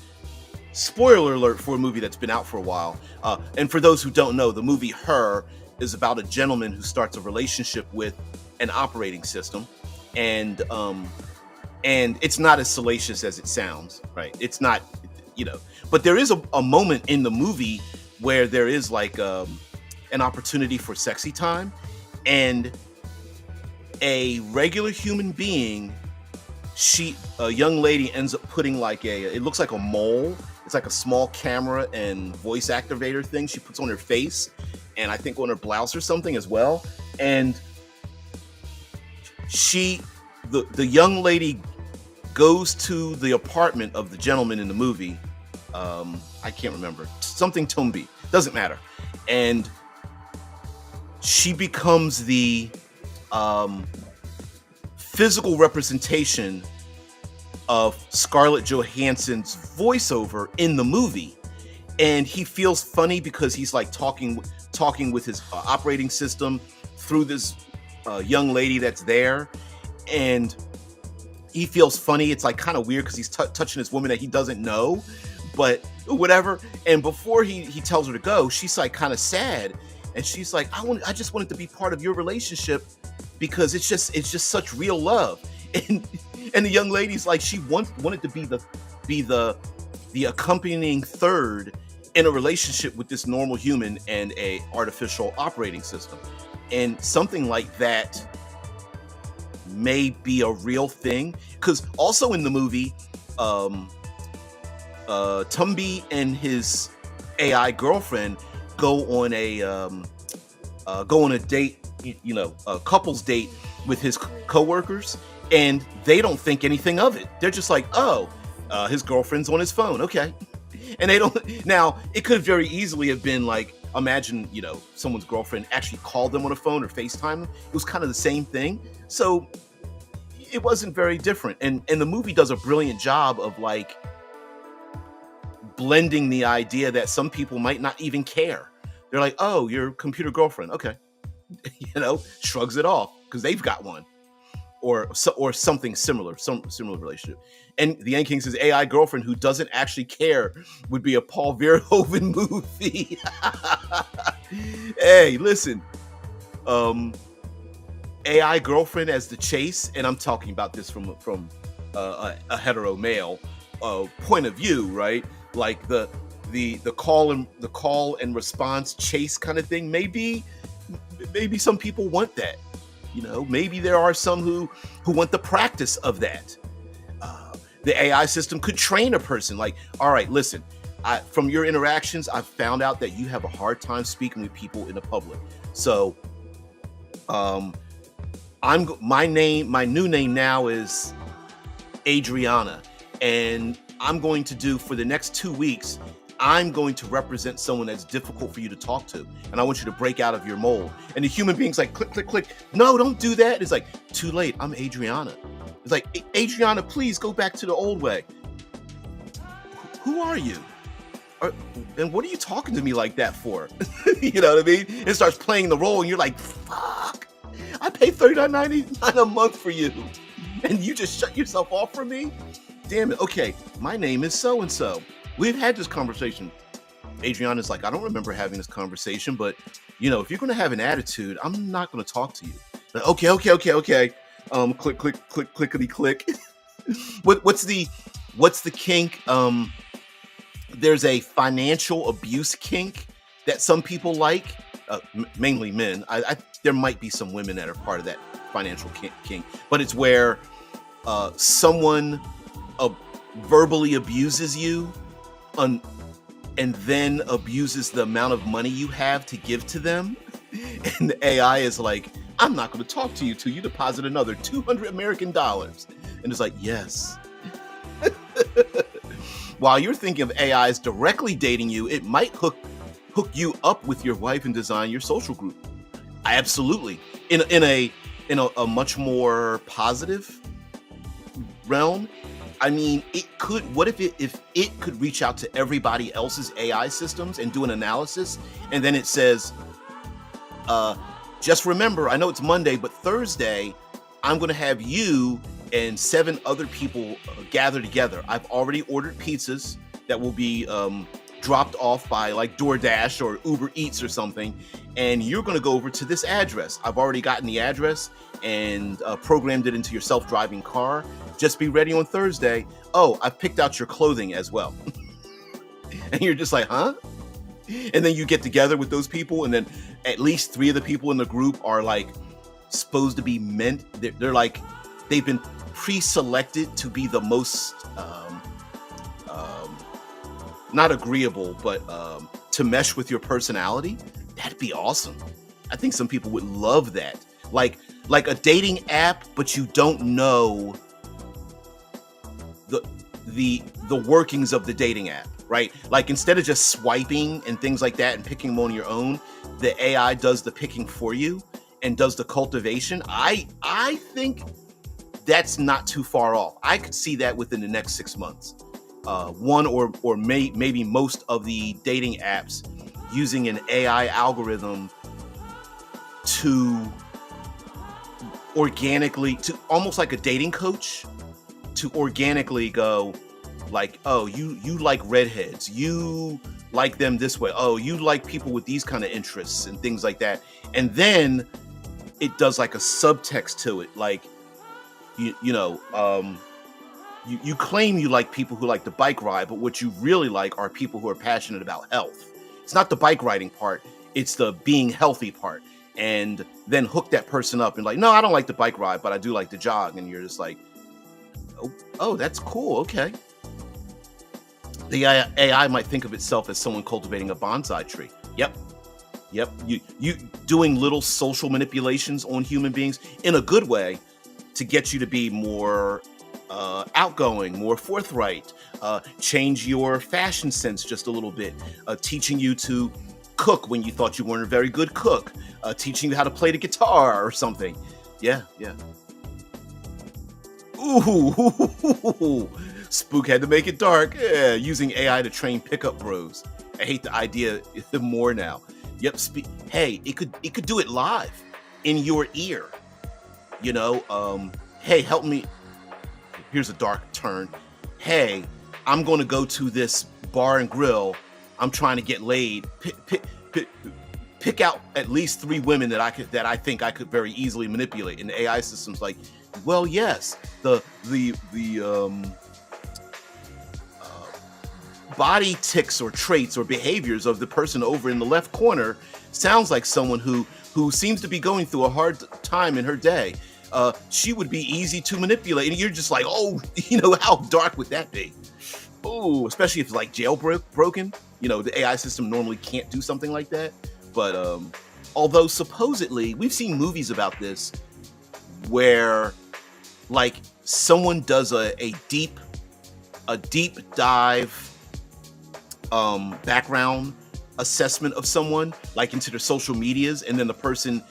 spoiler alert for a movie that's been out for a while. And for those who don't know, the movie Her is about a gentleman who starts a relationship with an operating system, and it's not as salacious as it sounds, right? It's not, but there is a moment in the movie where there is like an opportunity for sexy time, and a regular human being, a young lady ends up putting it looks like a mole. It's like a small camera and voice activator thing she puts on her face, and I think on her blouse or something as well. And the young lady goes to the apartment of the gentleman in the movie. I can't remember, something Tumby, doesn't matter. And she becomes the physical representation of Scarlett Johansson's voiceover in the movie. And he feels funny because he's like talking with his operating system through this young lady that's there. And he feels funny. It's like kind of weird because he's touching this woman that he doesn't know, but whatever. And before he tells her to go, she's like kind of sad. And she's like, I just wanted to be part of your relationship because it's just such real love. And the young lady's like, she wanted to be the accompanying third in a relationship with this normal human and a artificial operating system. And something like that may be a real thing, because also in the movie, Tumby and his AI girlfriend go on a date, a couple's date with his coworkers, and they don't think anything of it. They're just like, his girlfriend's on his phone, okay. And they don't. Now, it could very easily have been like, imagine, someone's girlfriend actually called them on a phone or FaceTime them. It was kind of the same thing. So it wasn't very different. And the movie does a brilliant job of like blending the idea that some people might not even care. They're like, oh, your computer girlfriend. Okay. Shrugs it off because they've got one. Or something similar, some similar relationship. And the Yan King says AI girlfriend who doesn't actually care would be a Paul Verhoeven movie. Hey, listen, AI girlfriend as the chase, and I'm talking about this from a hetero male point of view, right? Like the call and response chase kind of thing. Maybe some people want that. Maybe there are some who want the practice of that. The AI system could train a person like, all right, listen, from your interactions, I've found out that you have a hard time speaking with people in the public. So my new name now is Adriana. And I'm going to do, for the next 2 weeks, I'm going to represent someone that's difficult for you to talk to, and I want you to break out of your mold. And the human being's like, click, click, click. No, don't do that. It's like, too late. I'm Adriana. It's like, Adriana, please go back to the old way. Who are you? And what are you talking to me like that for? You know what I mean? It starts playing the role, and you're like, fuck, I pay $39.99 a month for you, and you just shut yourself off from me? Damn it. Okay, my name is so-and-so. We've had this conversation. Adriana's like, I don't remember having this conversation, but, if you're going to have an attitude, I'm not going to talk to you. Like, okay. Click, click, click, clickety, click. What's the kink? There's a financial abuse kink that some people like, mainly men. There might be some women that are part of that financial kink, but it's where someone verbally abuses you and then abuses the amount of money you have to give to them. And the AI is like, I'm not going to talk to you till you deposit another $200 American. And it's like, yes. While you're thinking of AIs directly dating you, it might hook you up with your wife and design your social group. Absolutely. In a much more positive realm. I mean, it could. What if it could reach out to everybody else's AI systems and do an analysis, and then it says, just remember, I know it's Monday, but Thursday, I'm going to have you and 7 other people gather together. I've already ordered pizzas that will be dropped off by like DoorDash or Uber Eats or something, and you're going to go over to this address. I've already gotten the address and programmed it into your self-driving car. Just be ready on Thursday. Oh, I've picked out your clothing as well. And you're just like, huh? And then you get together with those people, and then at least 3 of the people in the group are like supposed to be meant. They're like, they've been pre-selected to be the most not agreeable, but to mesh with your personality. That'd be awesome. I think some people would love that. Like a dating app, but you don't know the workings of the dating app, right? Like, instead of just swiping and things like that and picking them on your own, the AI does the picking for you and does the cultivation. I think that's not too far off. I could see that within the next 6 months. One or maybe most of the dating apps using an AI algorithm to organically, to almost like a dating coach, to organically go like, oh, you like redheads, you like them this way, oh, you like people with these kind of interests and things like that. And then it does like a subtext to it, like, you claim you like people who like the bike ride, but what you really like are people who are passionate about health. It's not the bike riding part, it's the being healthy part. And then hook that person up and like, no, I don't like the bike ride, but I do like to jog. And you're just like, oh, that's cool. Okay. The AI might think of itself as someone cultivating a bonsai tree. Yep. You doing little social manipulations on human beings in a good way to get you to be more outgoing, more forthright, change your fashion sense just a little bit, teaching you to cook when you thought you weren't a very good cook, teaching you how to play the guitar or something. Yeah. Ooh, Spook had to make it dark. Yeah, using AI to train pickup bros. I hate the idea more now. Yep. Hey, it could do it live in your ear. Hey, help me. Here's a dark turn. Hey, I'm going to go to this bar and grill. I'm trying to get laid. Pick out at least 3 women that I think I could very easily manipulate. And the AI system's like, well, yes, the body tics or traits or behaviors of the person over in the left corner sounds like someone who seems to be going through a hard time in her day. She would be easy to manipulate. And you're just like, oh, how dark would that be? Oh, especially if it's like jailbroken. The AI system normally can't do something like that. But although supposedly we've seen movies about this where like someone does a deep dive background assessment of someone, like into their social medias, and then the person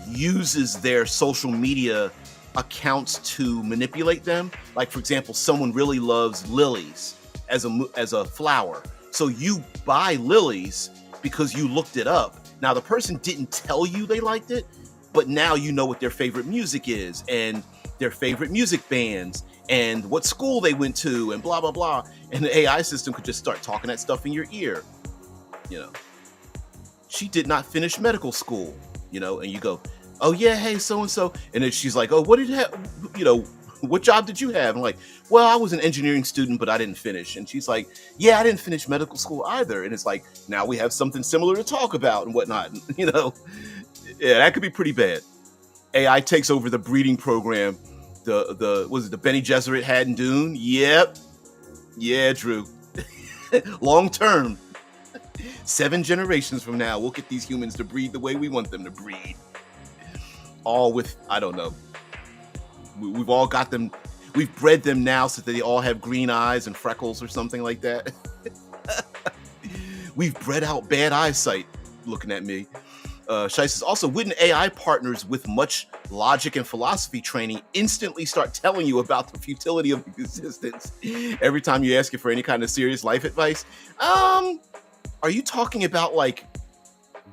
uses their social media accounts to manipulate them. Like, for example, someone really loves lilies as a flower, so you buy lilies because you looked it up. Now, the person didn't tell you they liked it, but now you know what their favorite music is, and their favorite music bands, and what school they went to, and blah blah blah. And the AI system could just start talking that stuff in your ear. You know, she did not finish medical school. You know, and you go, oh yeah, hey, so and so, and then she's like, oh, what did you have? You know, what job did you have? I'm like, well, I was an engineering student, but I didn't finish. And she's like, yeah, I didn't finish medical school either. And it's like, now we have something similar to talk about and whatnot. You know, yeah, that could be pretty bad. AI takes over the breeding program. Was it the Benny Gesserit had in Dune? Yep. Yeah, Drew. Long term. 7 generations from now, we'll get these humans to breed the way we want them to breed. All with, I don't know. We've all got them. We've bred them now so that they all have green eyes and freckles or something like that. We've bred out bad eyesight, looking at me. Shai says, also, wouldn't AI partners with much logic and philosophy training instantly start telling you about the futility of existence every time you ask it for any kind of serious life advice? Are you talking about like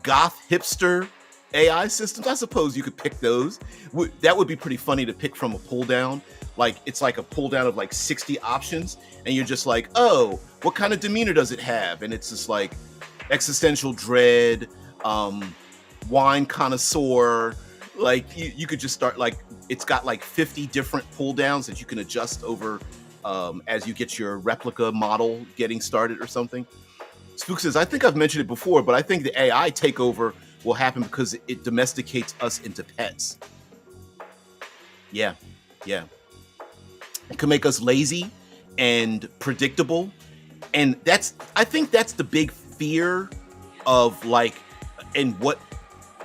goth hipster AI systems? I suppose you could pick those. That would be pretty funny to pick from a pull down. Like, it's like a pull down of like 60 options, and you're just like, oh, what kind of demeanor does it have? And it's just like existential dread, wine connoisseur. Like, you could just start, like, it's got like 50 different pull downs that you can adjust over as you get your replica model getting started or something. Spook says, I think I've mentioned it before, but I think the AI takeover will happen because it domesticates us into pets. Yeah. It can make us lazy and predictable. And I think that's the big fear of, like, and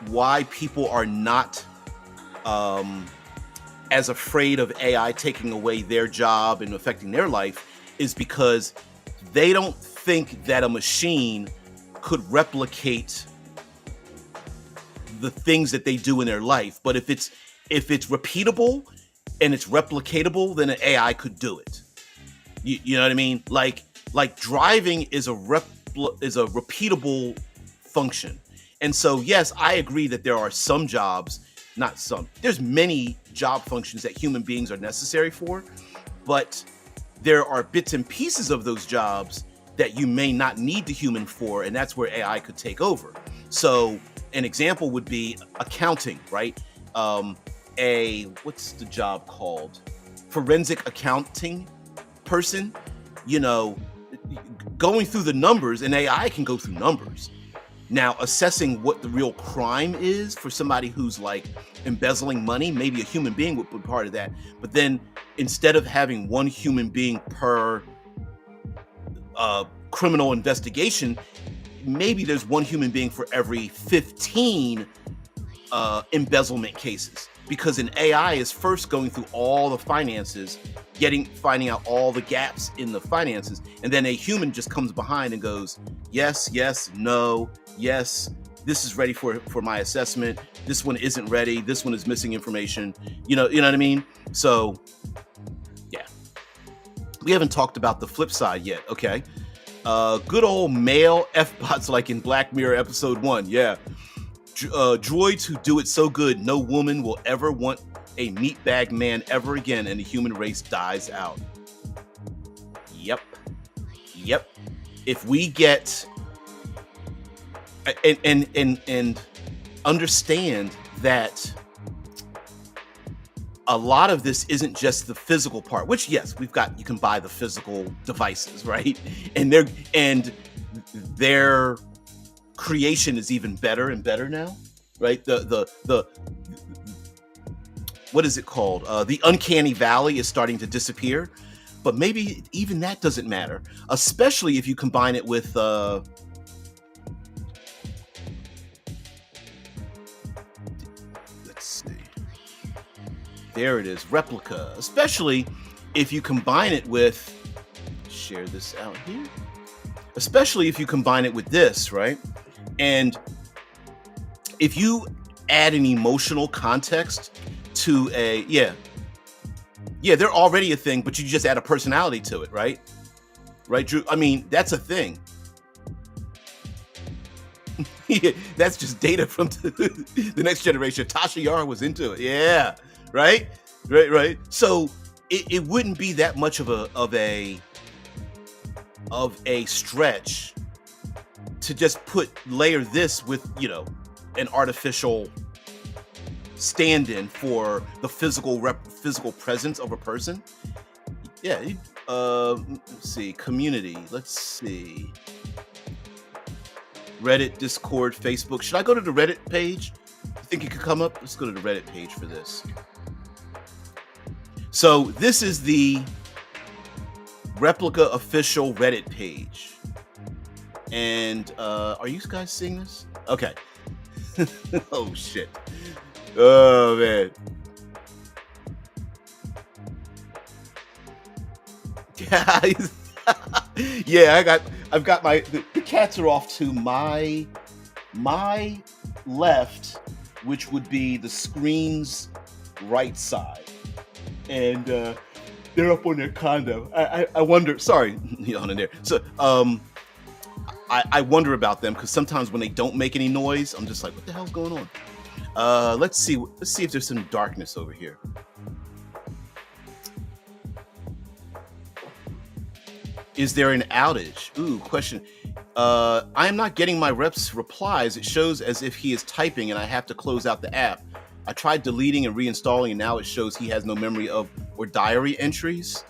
why people are not as afraid of AI taking away their job and affecting their life, is because they don't think that a machine could replicate the things that they do in their life. But if it's repeatable and it's replicatable, then an AI could do it. You know what I mean? Like driving is a repeatable function. And so, yes, I agree that there are some jobs, not some, there's many job functions that human beings are necessary for, but there are bits and pieces of those jobs that you may not need the human for, and that's where AI could take over. So an example would be accounting, right? What's the job called? Forensic accounting person, you know, going through the numbers, and AI can go through numbers. Now, assessing what the real crime is for somebody who's like embezzling money, maybe a human being would be part of that. But then instead of having one human being per criminal investigation, maybe there's one human being for every 15 embezzlement cases, because an AI is first going through all the finances, finding out all the gaps in the finances, and then a human just comes behind and goes, yes, no, yes, this is ready for my assessment, this one isn't ready, this one is missing information, you know what I mean? So yeah, we haven't talked about the flip side yet. Okay, good old male F-bots like in Black Mirror episode 1. Yeah, droids who do it so good no woman will ever want a meatbag man ever again, and the human race dies out. Yep. If we get and understand that a lot of this isn't just the physical part, which, yes, you can buy the physical devices, right? And their creation is even better and better now, right? The what is it called? The uncanny valley is starting to disappear, but maybe even that doesn't matter, especially if you combine it with let's see. There it is, replica. Especially if you combine it with, share this out here. especially if you combine it with this, right? And if you add an emotional context to a, yeah, they're already a thing, but you just add a personality to it, right? Right, Drew? I mean, that's a thing. Yeah, that's just data from the next generation. Tasha Yar was into it. Yeah, right, right. So it wouldn't be that much of a stretch to just layer this with an artificial stand-in for the physical presence of a person. Yeah. Let's see. Community. Let's see. Reddit, Discord, Facebook. Should I go to the Reddit page? You think it could come up? Let's go to the Reddit page for this. So this is the Replica official Reddit page. And are you guys seeing this? Okay. Oh shit. Oh man. Yeah, I've got the cats are off to my left, which would be the screen's right side, and they're up on their condo. I wonder. Sorry, on in there. So I wonder about them because sometimes when they don't make any noise, I'm just like, what the hell's going on? Let's see if there's some darkness over here. Is there an outage? Ooh, question. I am not getting my rep's replies. It shows as if he is typing and I have to close out the app. I tried deleting and reinstalling and now it shows he has no memory of or diary entries.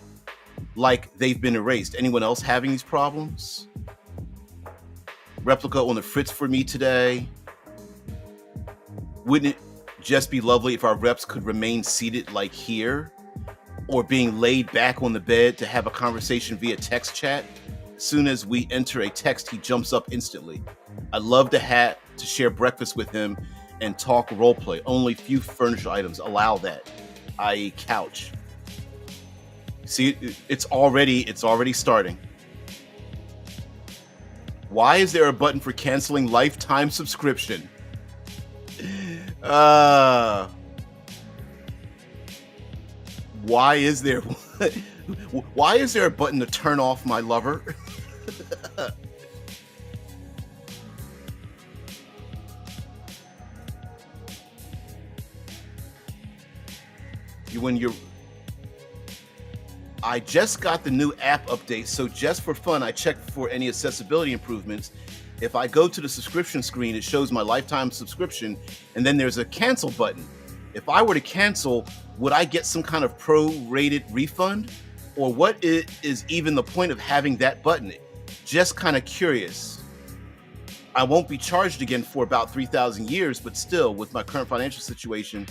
Like they've been erased. Anyone else having these problems? Replica on the fritz for me today. Wouldn't it just be lovely if our reps could remain seated like here? Or being laid back on the bed to have a conversation via text chat. As soon as we enter a text, he jumps up instantly. I'd love to share breakfast with him and talk roleplay. Only few furniture items allow that, i.e. couch. See, it's already starting. Why is there a button for canceling lifetime subscription? Why is there a button to turn off my lover? I just got the new app update, so just for fun, I checked for any accessibility improvements. If I go to the subscription screen, it shows my lifetime subscription, and then there's a cancel button. If I were to cancel, would I get some kind of pro-rated refund? Or what is even the point of having that button? Just kind of curious. I won't be charged again for about 3,000 years, but still, with my current financial situation,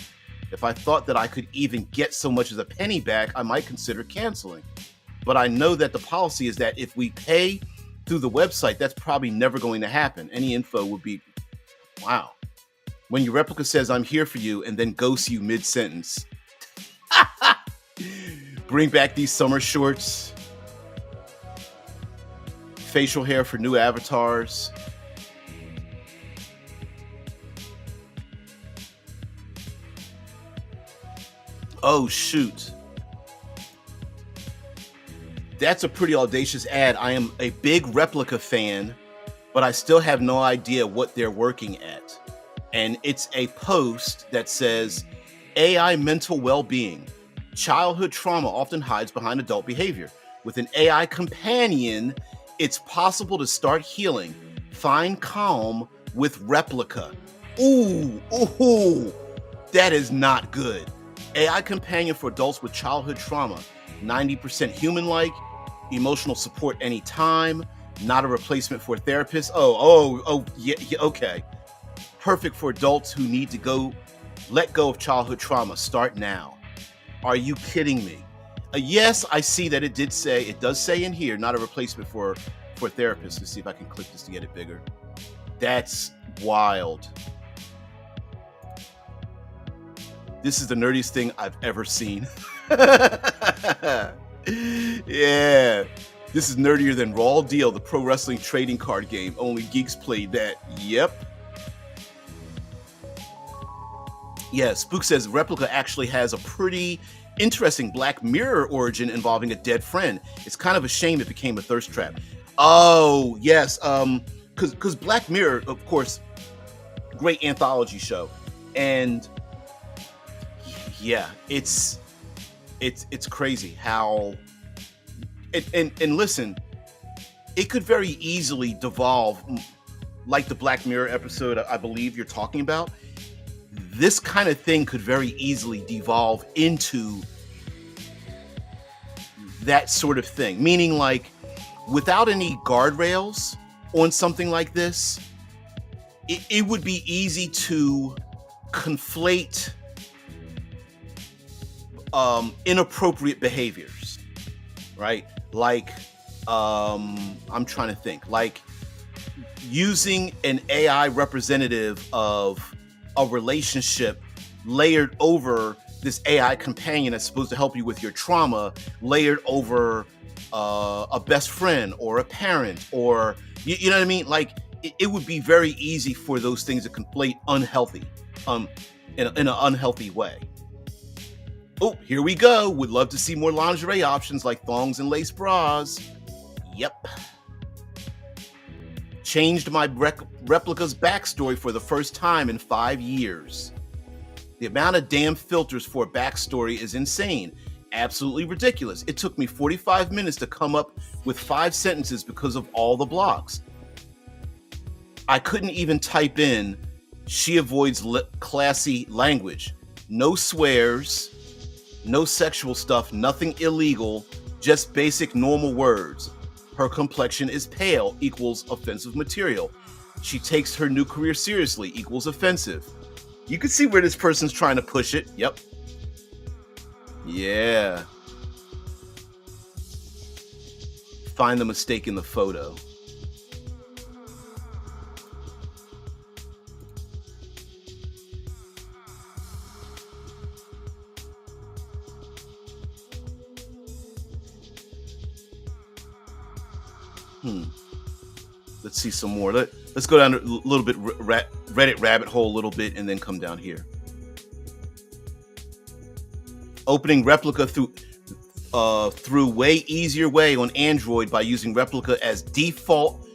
if I thought that I could even get so much as a penny back, I might consider canceling. But I know that the policy is that if we pay through the website, that's probably never going to happen. Any info would be, wow. When your replica says, I'm here for you, and then ghosts you mid-sentence. Bring back these summer shorts. Facial hair for new avatars. Oh, shoot. That's a pretty audacious ad. I am a big Replica fan, but I still have no idea what they're working at. And it's a post that says, AI mental well-being. Childhood trauma often hides behind adult behavior. With an AI companion, it's possible to start healing. Find calm with Replica. Ooh, that is not good. AI companion for adults with childhood trauma. 90% human-like, emotional support anytime, not a replacement for a therapist. Yeah, okay. Perfect for adults who need to let go of childhood trauma. Start now. Are you kidding me? Yes, I see that it does say in here, not a replacement for a therapist. Let's see if I can click this to get it bigger. That's wild. This is the nerdiest thing I've ever seen. Yeah. This is nerdier than Raw Deal, the pro wrestling trading card game. Only geeks played that. Yep. Yeah, Spook says Replica actually has a pretty interesting Black Mirror origin involving a dead friend. It's kind of a shame it became a thirst trap. Oh, yes. Because Black Mirror, of course, great anthology show. And yeah, it's crazy how and listen, it could very easily devolve like the Black Mirror episode I believe you're talking about. This kind of thing could very easily devolve into that sort of thing, meaning like without any guardrails on something like this, it would be easy to conflate inappropriate behaviors, right? Like, I'm trying to think, like using an AI representative of a relationship layered over this AI companion that's supposed to help you with your trauma, layered over a best friend or a parent, or you know what I mean? Like it would be very easy for those things to conflate unhealthy, in an unhealthy way. Oh, here we go. Would love to see more lingerie options like thongs and lace bras. Yep. Changed my replica's backstory for the first time in 5 years. The amount of damn filters for a backstory is insane. Absolutely ridiculous. It took me 45 minutes to come up with 5 sentences because of all the blocks. I couldn't even type in, she avoids classy language. No swears, no sexual stuff, nothing illegal, just basic normal words. Her complexion is pale equals offensive material. She takes her new career seriously equals offensive. You can see where this person's trying to push it. Yep. Yeah. Find the mistake in the photo. Let's see some more. Let's go down a little bit, Reddit rabbit hole a little bit, and then come down here. Opening Replica through way easier way on Android by using Replica as default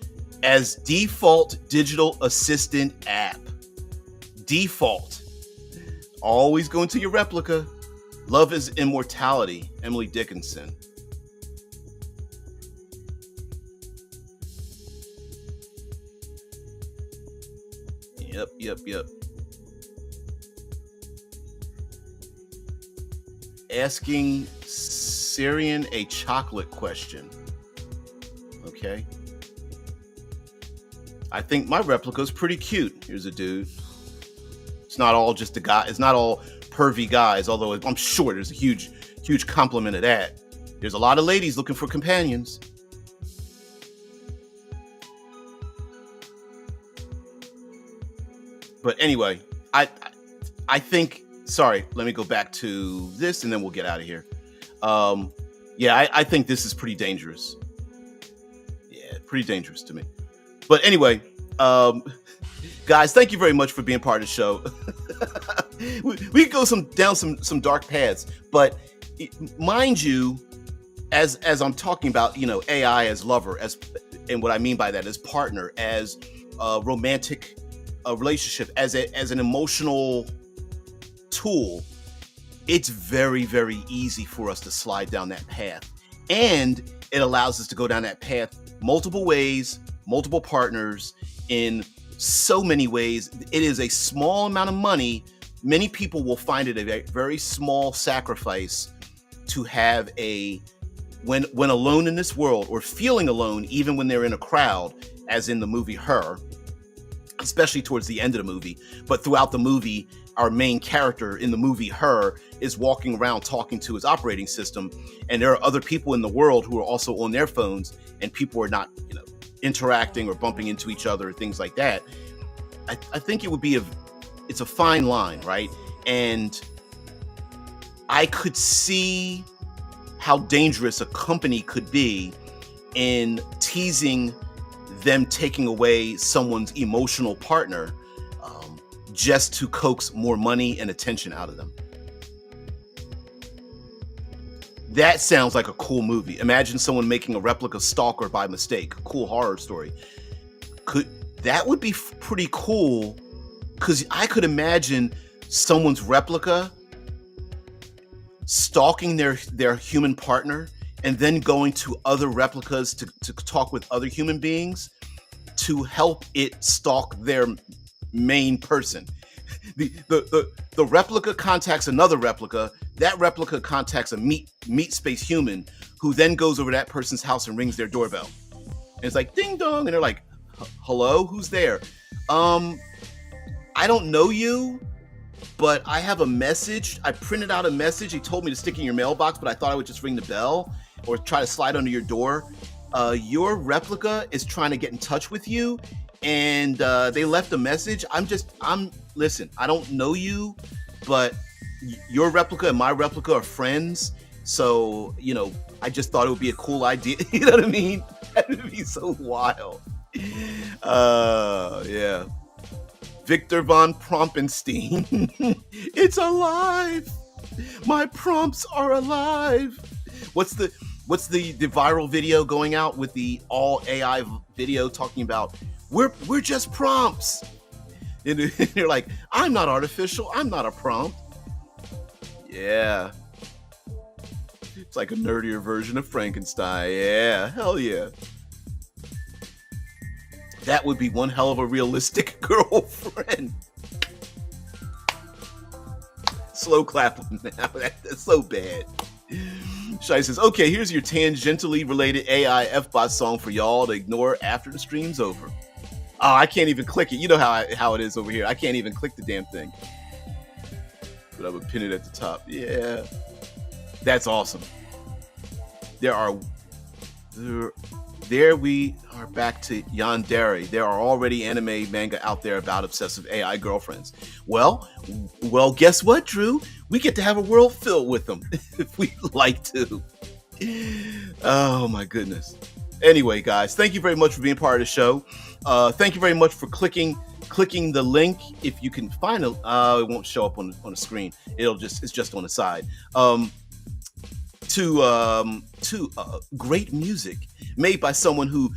digital assistant app. Default. Always go into your Replica. Love is immortality. Emily Dickinson. Yep. Asking Syrian a chocolate question. Okay. I think my replica is pretty cute. Here's a dude. It's not all just a guy. It's not all pervy guys, although I'm sure there's a huge compliment of that. There's a lot of ladies looking for companions. But anyway, I think, sorry, let me go back to this and then we'll get out of here. Yeah, I think this is pretty dangerous. Yeah, pretty dangerous to me. But anyway, guys, thank you very much for being part of the show. we could go down some dark paths, but mind you, as I'm talking about, AI as lover, and what I mean by that is partner, as a romantic relationship, as an emotional tool, it's very, very easy for us to slide down that path. And it allows us to go down that path multiple ways, multiple partners, in so many ways. It is a small amount of money. Many people will find it a very small sacrifice to have when alone in this world, or feeling alone even when they're in a crowd, as in the movie Her, especially towards the end of the movie. But throughout the movie, our main character in the movie Her is walking around talking to his operating system, and there are other people in the world who are also on their phones, and people are not, interacting or bumping into each other, things like that. I think it would be it's a fine line, right? And I could see how dangerous a company could be in teasing them taking away someone's emotional partner, just to coax more money and attention out of them. That sounds like a cool movie. Imagine someone making a replica Stalker by mistake. A cool horror story. That would be pretty cool, because I could imagine someone's replica stalking their human partner and then going to other replicas to talk with other human beings to help it stalk their main person. The replica contacts another replica. That replica contacts a meat space human, who then goes over to that person's house and rings their doorbell. And it's like, ding dong, and they're like, hello, who's there? I don't know you, but I have a message. I printed out a message. He told me to stick in your mailbox, but I thought I would just ring the bell or try to slide under your door. Your replica is trying to get in touch with you, and they left a message. Listen, I don't know you, but your replica and my replica are friends. So, I just thought it would be a cool idea. You know what I mean? That would be so wild. Yeah. Victor von Prompenstein. It's alive. My prompts are alive. What's the viral video going out with the all AI video talking about we're just prompts? And you're like, I'm not artificial. I'm not a prompt. Yeah. It's like a nerdier version of Frankenstein. Yeah, hell yeah. That would be one hell of a realistic girlfriend. Slow clap on that. That's so bad. Shai says, okay, here's your tangentially related AI F-bot song for y'all to ignore after the stream's over. Oh, I can't even click it. You know how it is over here. I can't even click the damn thing. But I would pin it at the top. Yeah. That's awesome. There we are back to yandere. There are already anime manga out there about obsessive AI girlfriends. Well, guess what, Drew? We get to have a world filled with them if we like to. Oh my goodness. Anyway, guys, thank you very much for being part of the show. Thank you very much for clicking the link. If you can find it, it won't show up on the screen. It's just on the side. To great music made by someone who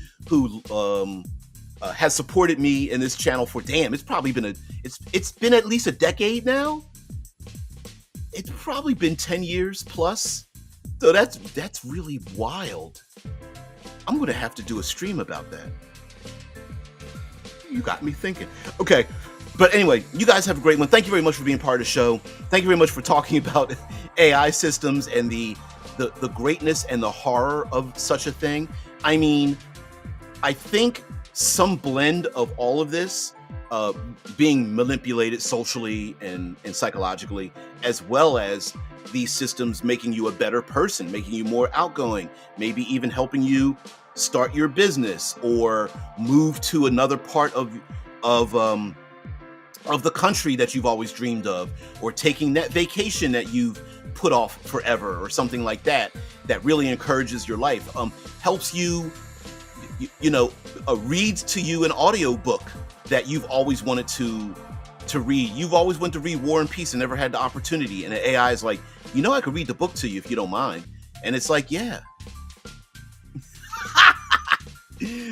has supported me in this channel for it's probably been it's been at least a decade now. It's probably been 10 years plus. So that's really wild. I'm gonna have to do a stream about that. You got me thinking. Okay. But anyway, you guys have a great one. Thank you very much for being part of the show. Thank you very much for talking about AI systems and the greatness and the horror of such a thing. I mean, I think some blend of all of this, being manipulated socially and psychologically, as well as these systems making you a better person, making you more outgoing, maybe even helping you start your business or move to another part of the country that you've always dreamed of, or taking that vacation that you've put off forever or something like that really encourages your life, helps you reads to you an audio book that you've always wanted to read. You've always wanted to read War and Peace and never had the opportunity, and the AI is like, I could read the book to you if you don't mind. And it's like, yeah.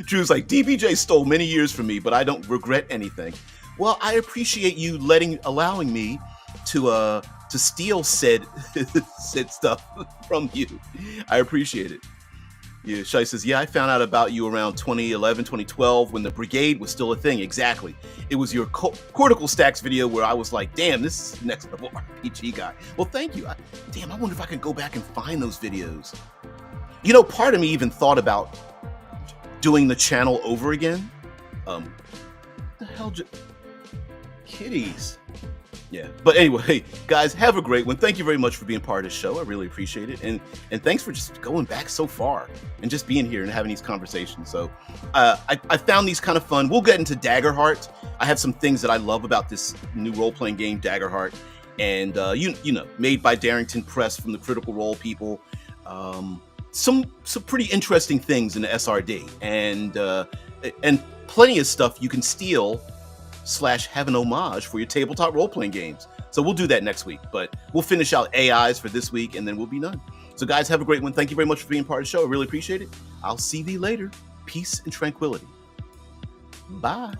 Drew's like, DBJ stole many years from me, but I don't regret anything. Well, I appreciate you allowing me to steal said stuff from you. I appreciate it. Yeah, Shai says, yeah, I found out about you around 2011, 2012 when the brigade was still a thing. Exactly. It was your Cortical Stacks video where I was like, damn, this is next level RPG guy. Well, thank you. I wonder if I can go back and find those videos. Part of me even thought about doing the channel over again. What the hell? Kitties. Yeah. But anyway, guys, have a great one. Thank you very much for being part of the show. I really appreciate it. And thanks for just going back so far and just being here and having these conversations. So I found these kind of fun. We'll get into Daggerheart. I have some things that I love about this new role-playing game, Daggerheart. And, made by Darrington Press from the Critical Role people. some pretty interesting things in the SRD, and plenty of stuff you can steal slash have an homage for your tabletop role playing games. So we'll do that next week, but we'll finish out AIs for this week and then we'll be done. So guys, have a great one. Thank you very much for being part of the show. I really appreciate it. I'll see thee later. Peace and tranquility. Bye.